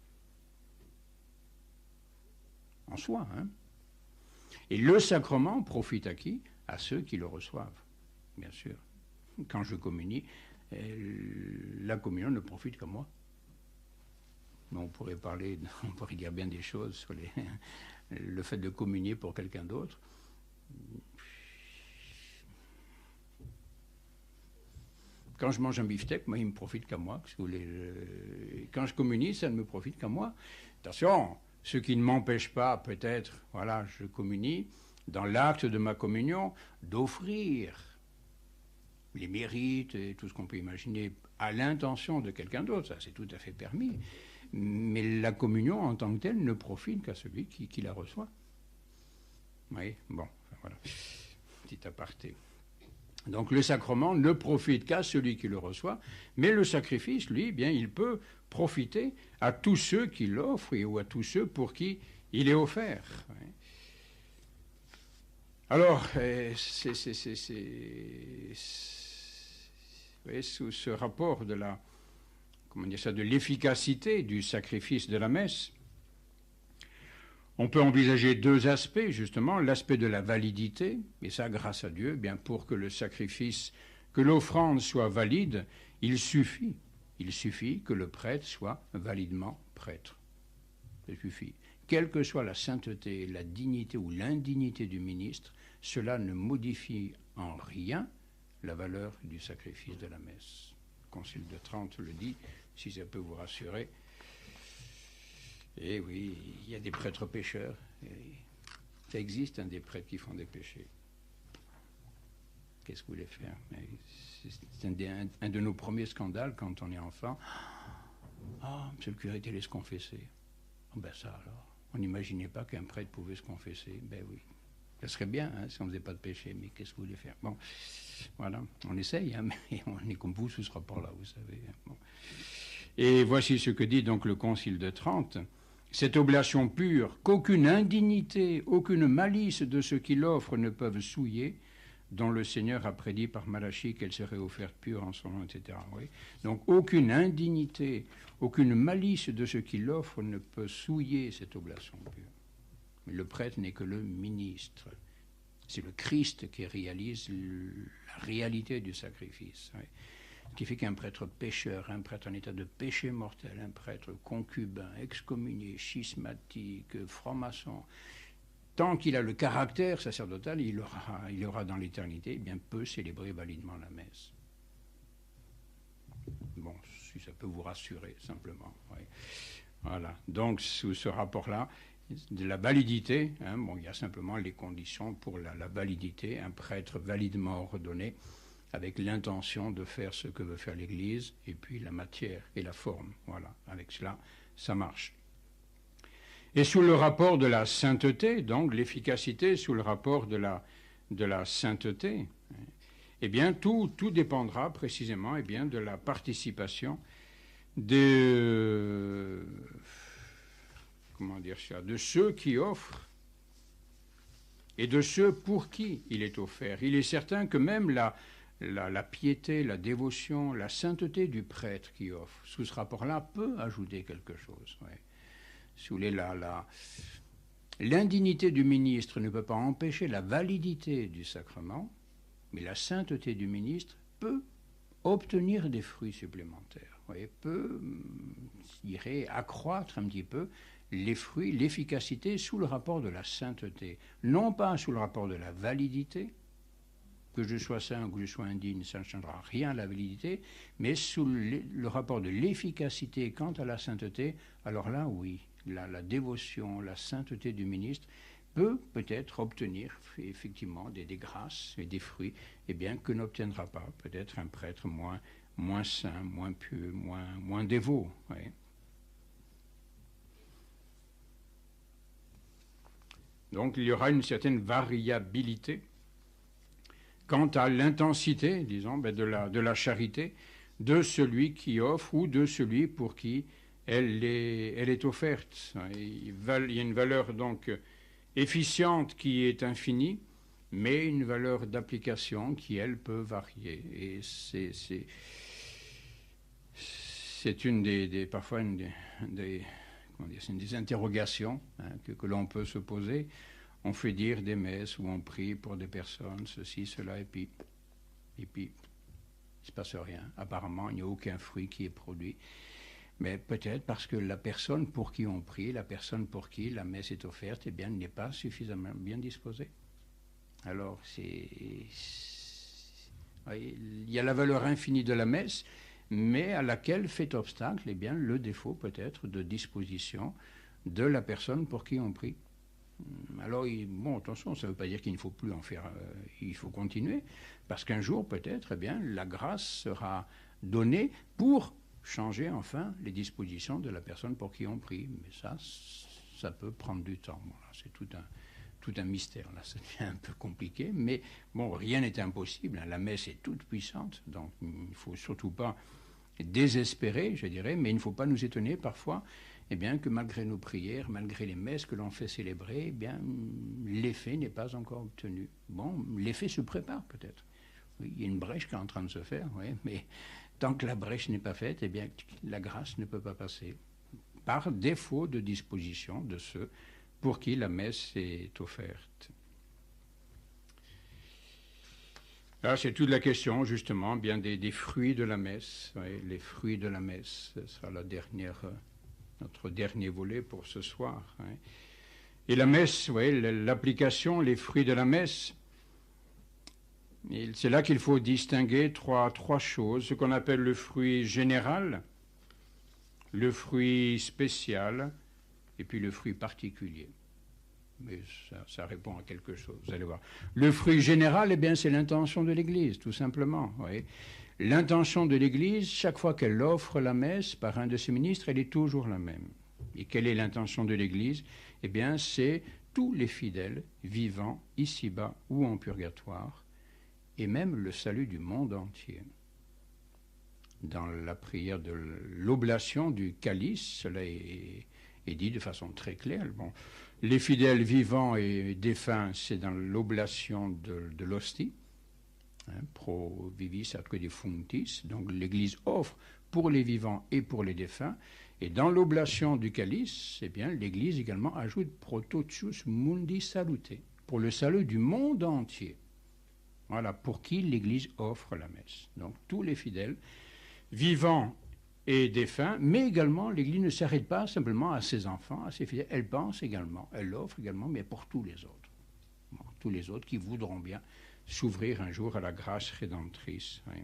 en soi. Hein. Et le sacrement profite à qui? À ceux qui le reçoivent, bien sûr. Quand je communie, la communion ne profite qu'à moi. On pourrait dire bien des choses sur le fait de communier pour quelqu'un d'autre. Quand je mange un beefsteak, moi, il ne me profite qu'à moi. Quand je communie, ça ne me profite qu'à moi. Attention, ce qui ne m'empêche pas, peut-être, voilà, je communie, dans l'acte de ma communion, d'offrir les mérites et tout ce qu'on peut imaginer à l'intention de quelqu'un d'autre. Ça, c'est tout à fait permis. Mais la communion en tant que telle ne profite qu'à celui qui la reçoit. Oui, bon, voilà. Petit aparté. Donc le sacrement ne profite qu'à celui qui le reçoit, mais le sacrifice, lui, eh bien, il peut profiter à tous ceux qui l'offrent ou à tous ceux pour qui il est offert. Alors, sous ce rapport de l'efficacité du sacrifice de la messe, on peut envisager deux aspects, justement, l'aspect de la validité, et ça, grâce à Dieu, bien pour que le sacrifice, que l'offrande soit valide, il suffit que le prêtre soit validement prêtre. Ça suffit. Quelle que soit la sainteté, la dignité ou l'indignité du ministre, cela ne modifie en rien la valeur du sacrifice de la messe. Le Concile de Trente le dit, si ça peut vous rassurer. Et oui, il y a des prêtres pécheurs. Ça existe, des prêtres qui font des péchés. Qu'est-ce que vous voulez faire? C'est un de nos premiers scandales quand on est enfant. Ah, monsieur le curé, il allait se confesser. Oh, ben ça alors. On n'imaginait pas qu'un prêtre pouvait se confesser. Ben oui. Ça serait bien si on ne faisait pas de péché, mais qu'est-ce que vous voulez faire? Bon, voilà, on essaye, mais on est comme vous sous ce rapport-là, vous savez. Bon. Et voici ce que dit donc le Concile de Trente. Cette oblation pure, qu'aucune indignité, aucune malice de ceux qui l'offrent ne peuvent souiller, dont le Seigneur a prédit par Malachie qu'elle serait offerte pure en son nom, etc. Oui. Donc aucune indignité, aucune malice de ceux qui l'offrent ne peut souiller cette oblation pure. Le prêtre n'est que le ministre. C'est le Christ qui réalise la réalité du sacrifice. Oui. Ce qui fait qu'un prêtre pécheur, un prêtre en état de péché mortel, un prêtre concubin, excommunié, schismatique, franc-maçon, tant qu'il a le caractère sacerdotal, il aura dans l'éternité, eh bien, peut célébrer validement la messe. Bon, si ça peut vous rassurer, simplement. Oui. Voilà. Donc, sous ce rapport-là, de la validité, bon, il y a simplement les conditions pour la validité, un prêtre validement ordonné, avec l'intention de faire ce que veut faire l'Église, et puis la matière et la forme. Voilà, avec cela, ça marche. Et sous le rapport de la sainteté, donc l'efficacité sous le rapport de la sainteté, eh bien, tout dépendra précisément eh bien, de la participation de ceux qui offrent et de ceux pour qui il est offert. Il est certain que même la piété, la dévotion, la sainteté du prêtre qui offre, sous ce rapport-là, peut ajouter quelque chose. Ouais. Si vous voulez, l'indignité du ministre ne peut pas empêcher la validité du sacrement, mais la sainteté du ministre peut obtenir des fruits supplémentaires. Vous voyez, peut, je dirais, accroître un petit peu les fruits, l'efficacité sous le rapport de la sainteté. Non pas sous le rapport de la validité, que je sois saint ou que je sois indigne, ça ne changera rien à la validité, mais sous le rapport de l'efficacité quant à la sainteté, alors là, oui, la dévotion, la sainteté du ministre peut-être obtenir effectivement des grâces et des fruits, eh bien, que n'obtiendra pas peut-être un prêtre moins saint, moins pieux, moins dévot. Oui. Donc il y aura une certaine variabilité quant à l'intensité, disons, de la charité de celui qui offre ou de celui pour qui elle est offerte. Il y a une valeur donc efficiente qui est infinie, mais une valeur d'application qui, elle, peut varier. Et c'est parfois une des interrogations que l'on peut se poser. On fait dire des messes où on prie pour des personnes, ceci, cela, et puis il ne se passe rien. Apparemment, il n'y a aucun fruit qui est produit. Mais peut-être parce que la personne pour qui on prie, la personne pour qui la messe est offerte, eh bien, n'est pas suffisamment bien disposée. Alors, il y a la valeur infinie de la messe, mais à laquelle fait obstacle, eh bien, le défaut peut-être de disposition de la personne pour qui on prie. Alors, bon, attention, ça ne veut pas dire qu'il ne faut plus en faire, il faut continuer, parce qu'un jour, peut-être, eh bien, la grâce sera donnée pour changer, enfin, les dispositions de la personne pour qui on prie. Mais ça peut prendre du temps. Voilà, c'est tout un mystère, là, ça devient un peu compliqué, mais bon, rien n'est impossible, hein. La messe est toute puissante, donc il ne faut surtout pas désespérer, je dirais, mais il ne faut pas nous étonner parfois, eh bien, que malgré nos prières, malgré les messes que l'on fait célébrer, eh bien, l'effet n'est pas encore obtenu. Bon, l'effet se prépare peut-être. Oui, il y a une brèche qui est en train de se faire, oui, mais tant que la brèche n'est pas faite, eh bien, la grâce ne peut pas passer, par défaut de disposition de ceux pour qui la messe est offerte. Là, c'est toute la question, justement, bien des fruits de la messe. Oui, les fruits de la messe, ce sera notre dernier volet pour ce soir. Oui. Et la messe, oui, l'application, les fruits de la messe, c'est là qu'il faut distinguer trois choses. Ce qu'on appelle le fruit général, le fruit spécial, et puis le fruit particulier. Mais ça répond à quelque chose, vous allez voir. Le fruit général, eh bien, c'est l'intention de l'Église, tout simplement. Oui. L'intention de l'Église, chaque fois qu'elle offre la messe par un de ses ministres, elle est toujours la même. Et quelle est l'intention de l'Église? Eh bien, c'est tous les fidèles vivant ici-bas ou en purgatoire, et même le salut du monde entier. Dans la prière de l'oblation du calice, cela est dit de façon très claire. Bon, les fidèles vivants et défunts, c'est dans l'oblation de l'hostie, pro vivis atque defunctis. Donc l'Église offre pour les vivants et pour les défunts, Et dans l'oblation du calice, eh bien, l'Église également ajoute pro totius mundi salute, pour le salut du monde entier. Voilà, pour qui l'Église offre la messe. Donc tous les fidèles, vivants et défunts, mais également l'Église ne s'arrête pas simplement à ses enfants, à ses fidèles. Elle pense également, elle l'offre également, mais pour tous les autres. Bon, tous les autres qui voudront bien s'ouvrir un jour à la grâce rédemptrice. Oui.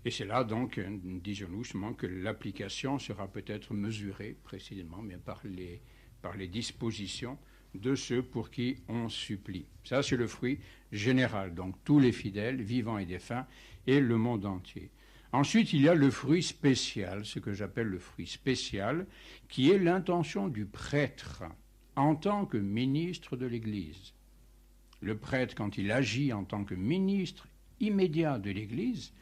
Et c'est là donc, disons-nous justement, que l'application sera peut-être mesurée précisément mais par les dispositions de ceux pour qui on supplie. Ça, c'est le fruit général, donc tous les fidèles, vivants et défunts, et le monde entier. Ensuite, il y a le fruit spécial, ce que j'appelle le fruit spécial, qui est l'intention du prêtre en tant que ministre de l'Église. Le prêtre, quand il agit en tant que ministre immédiat de l'Église,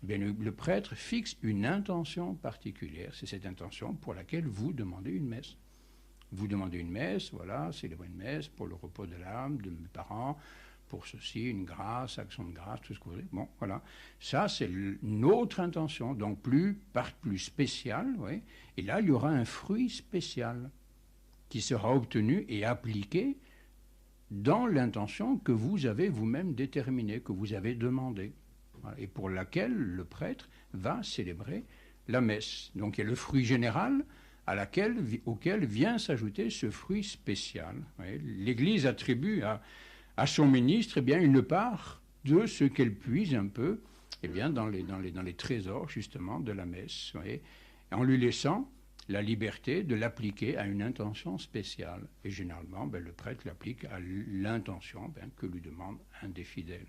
bien, le prêtre fixe une intention particulière. C'est cette intention pour laquelle vous demandez une messe. Vous demandez une messe, voilà, célébrer une messe pour le repos de l'âme de mes parents, pour ceci, une grâce, action de grâce, tout ce que vous voulez. Bon, voilà. Ça, c'est une autre intention, donc plus spéciale. Oui. Et là, il y aura un fruit spécial qui sera obtenu et appliqué dans l'intention que vous avez vous-même déterminée, que vous avez demandée. Et pour laquelle le prêtre va célébrer la messe. Donc il y a le fruit général auquel vient s'ajouter ce fruit spécial. L'Église attribue à son ministre eh bien, une part de ce qu'elle puise un peu eh bien, dans les trésors justement de la messe, en lui laissant la liberté de l'appliquer à une intention spéciale. Et généralement, le prêtre l'applique à l'intention que lui demande un des fidèles.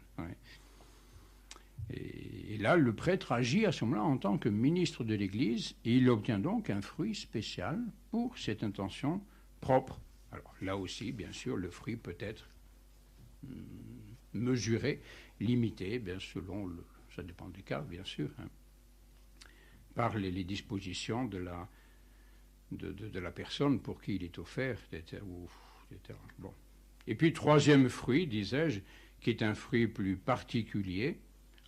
Et là, le prêtre agit à ce moment-là en tant que ministre de l'Église et il obtient donc un fruit spécial pour cette intention propre. Alors là aussi, bien sûr, le fruit peut être mesuré, limité, bien selon ça dépend des cas, bien sûr, par les dispositions de la personne pour qui il est offert, etc. Bon. Et puis, troisième fruit, disais-je, qui est un fruit plus particulier.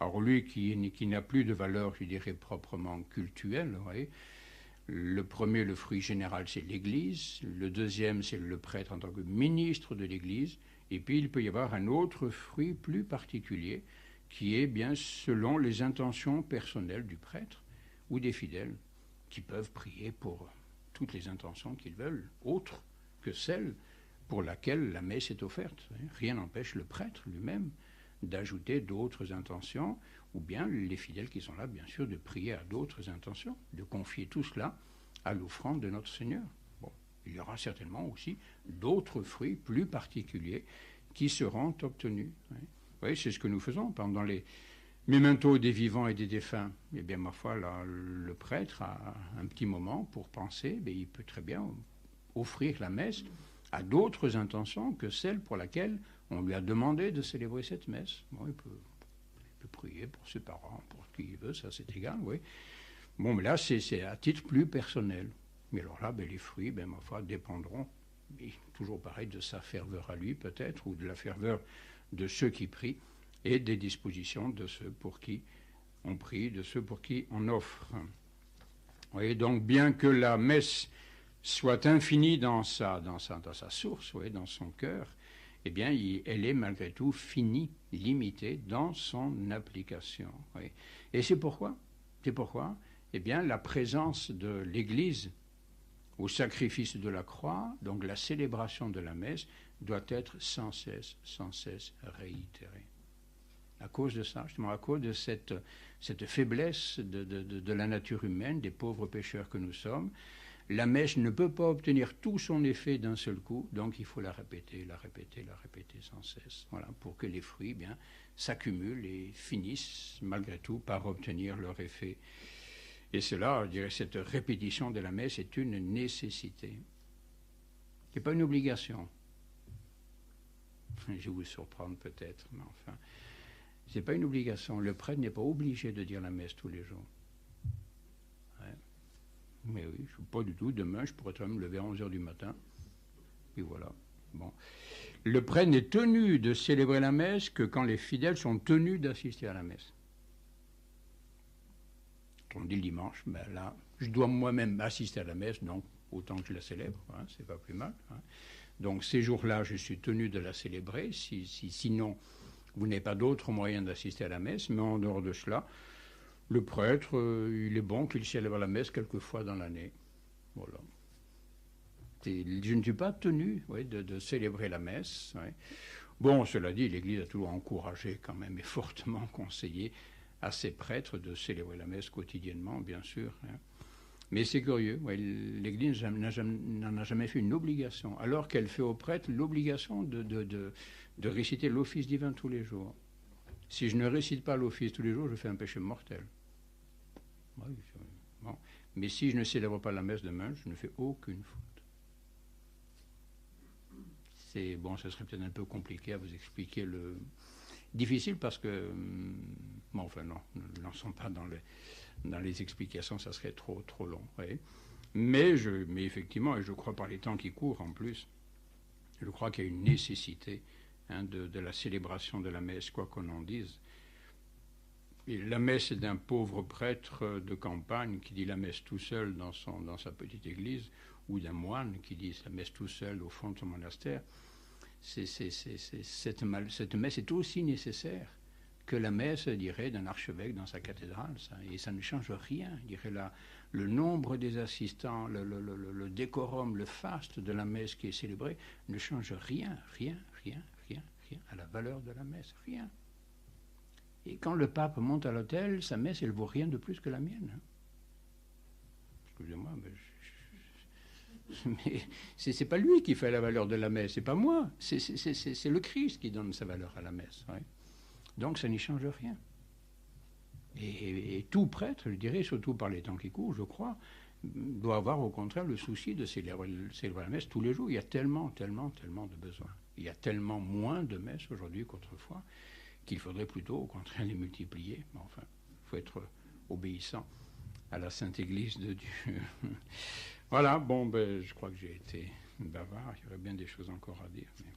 Alors lui qui n'a plus de valeur, je dirais, proprement cultuelle, le premier, le fruit général, c'est l'Église. Le deuxième, c'est le prêtre en tant que ministre de l'Église. Et puis il peut y avoir un autre fruit plus particulier qui est bien selon les intentions personnelles du prêtre ou des fidèles qui peuvent prier pour toutes les intentions qu'ils veulent, autres que celles pour laquelle la messe est offerte. Rien n'empêche le prêtre lui-même d'ajouter d'autres intentions, ou bien les fidèles qui sont là, bien sûr, de prier à d'autres intentions, de confier tout cela à l'offrande de notre Seigneur. Bon, il y aura certainement aussi d'autres fruits plus particuliers qui seront obtenus. Oui, c'est ce que nous faisons pendant les mémentos des vivants et des défunts. Eh bien, ma foi, là, le prêtre a un petit moment pour penser, mais il peut très bien offrir la messe à d'autres intentions que celles pour laquelle on lui a demandé de célébrer cette messe. Bon, il peut prier pour ses parents, pour qui il veut, ça c'est égal, oui. Bon, mais là, c'est à titre plus personnel. Mais alors là, les fruits, ma foi, dépendront, toujours pareil, de sa ferveur à lui peut-être, ou de la ferveur de ceux qui prient, et des dispositions de ceux pour qui on prie, de ceux pour qui on offre. Vous voyez, donc bien que la messe soit infinie dans sa source, dans son cœur, eh bien, elle est malgré tout finie, limitée dans son application. Oui. Et c'est pourquoi, eh bien, la présence de l'Église au sacrifice de la croix, donc la célébration de la messe, doit être sans cesse réitérée. À cause de ça, justement, à cause de cette faiblesse de la nature humaine, des pauvres pécheurs que nous sommes, la messe ne peut pas obtenir tout son effet d'un seul coup, donc il faut la répéter sans cesse, voilà, pour que les fruits s'accumulent et finissent malgré tout par obtenir leur effet. Et cela, je dirais, cette répétition de la messe est une nécessité. Ce n'est pas une obligation. Je vais vous surprendre peut-être, mais enfin, ce n'est pas une obligation. Le prêtre n'est pas obligé de dire la messe tous les jours. Mais oui, je ne suis pas du tout. Demain, je pourrais me lever à 11h du matin. Et voilà. Bon. Le prêtre n'est tenu de célébrer la messe que quand les fidèles sont tenus d'assister à la messe. quand on dit le dimanche, ben là, je dois moi-même assister à la messe, donc autant que je la célèbre, hein, c'est pas plus mal. Hein. Donc ces jours-là, je suis tenu de la célébrer, sinon vous n'avez pas d'autre moyen d'assister à la messe, mais en dehors de cela, le prêtre, il est bon qu'il célèbre la messe quelques fois dans l'année. Voilà. Je ne suis pas tenu de célébrer la messe. Ouais. Bon, cela dit, l'Église a toujours encouragé quand même et fortement conseillé à ses prêtres de célébrer la messe quotidiennement, bien sûr. Hein. Mais c'est curieux, ouais, l'Église n'en a jamais fait une obligation, alors qu'elle fait aux prêtres l'obligation de réciter l'office divin tous les jours. Si je ne récite pas l'office tous les jours, je fais un péché mortel. Oui, bon. Mais si je ne célèbre pas la messe demain, je ne fais aucune faute. C'est bon, ça serait peut-être un peu compliqué à vous expliquer le difficile parce que bon, enfin non, ne lançons pas dans les explications, ça serait trop long. Ouais. Mais effectivement, et je crois par les temps qui courent en plus, je crois qu'il y a une nécessité de la célébration de la messe, quoi qu'on en dise. Et la messe est d'un pauvre prêtre de campagne qui dit la messe tout seul dans sa petite église, ou d'un moine qui dit la messe tout seul au fond de son monastère. Cette messe est aussi nécessaire que la messe, dirait, d'un archevêque dans sa cathédrale. Et ça ne change rien. Dirait le nombre des assistants, le décorum, le faste de la messe qui est célébré ne change rien à la valeur de la messe. Rien. Et quand le pape monte à l'autel, sa messe, elle ne vaut rien de plus que la mienne. Excusez-moi, mais c'est pas lui qui fait la valeur de la messe, c'est pas moi. C'est le Christ qui donne sa valeur à la messe. Ouais. Donc ça n'y change rien. Et tout prêtre, je dirais, surtout par les temps qui courent, je crois, doit avoir au contraire le souci de célébrer la messe tous les jours. Il y a tellement de besoins. Il y a tellement moins de messes aujourd'hui qu'autrefois qu'il faudrait plutôt, au contraire, les multiplier. Mais enfin, il faut être obéissant à la Sainte Église de Dieu. Voilà, bon, je crois que j'ai été bavard. Il y aurait bien des choses encore à dire. Mais...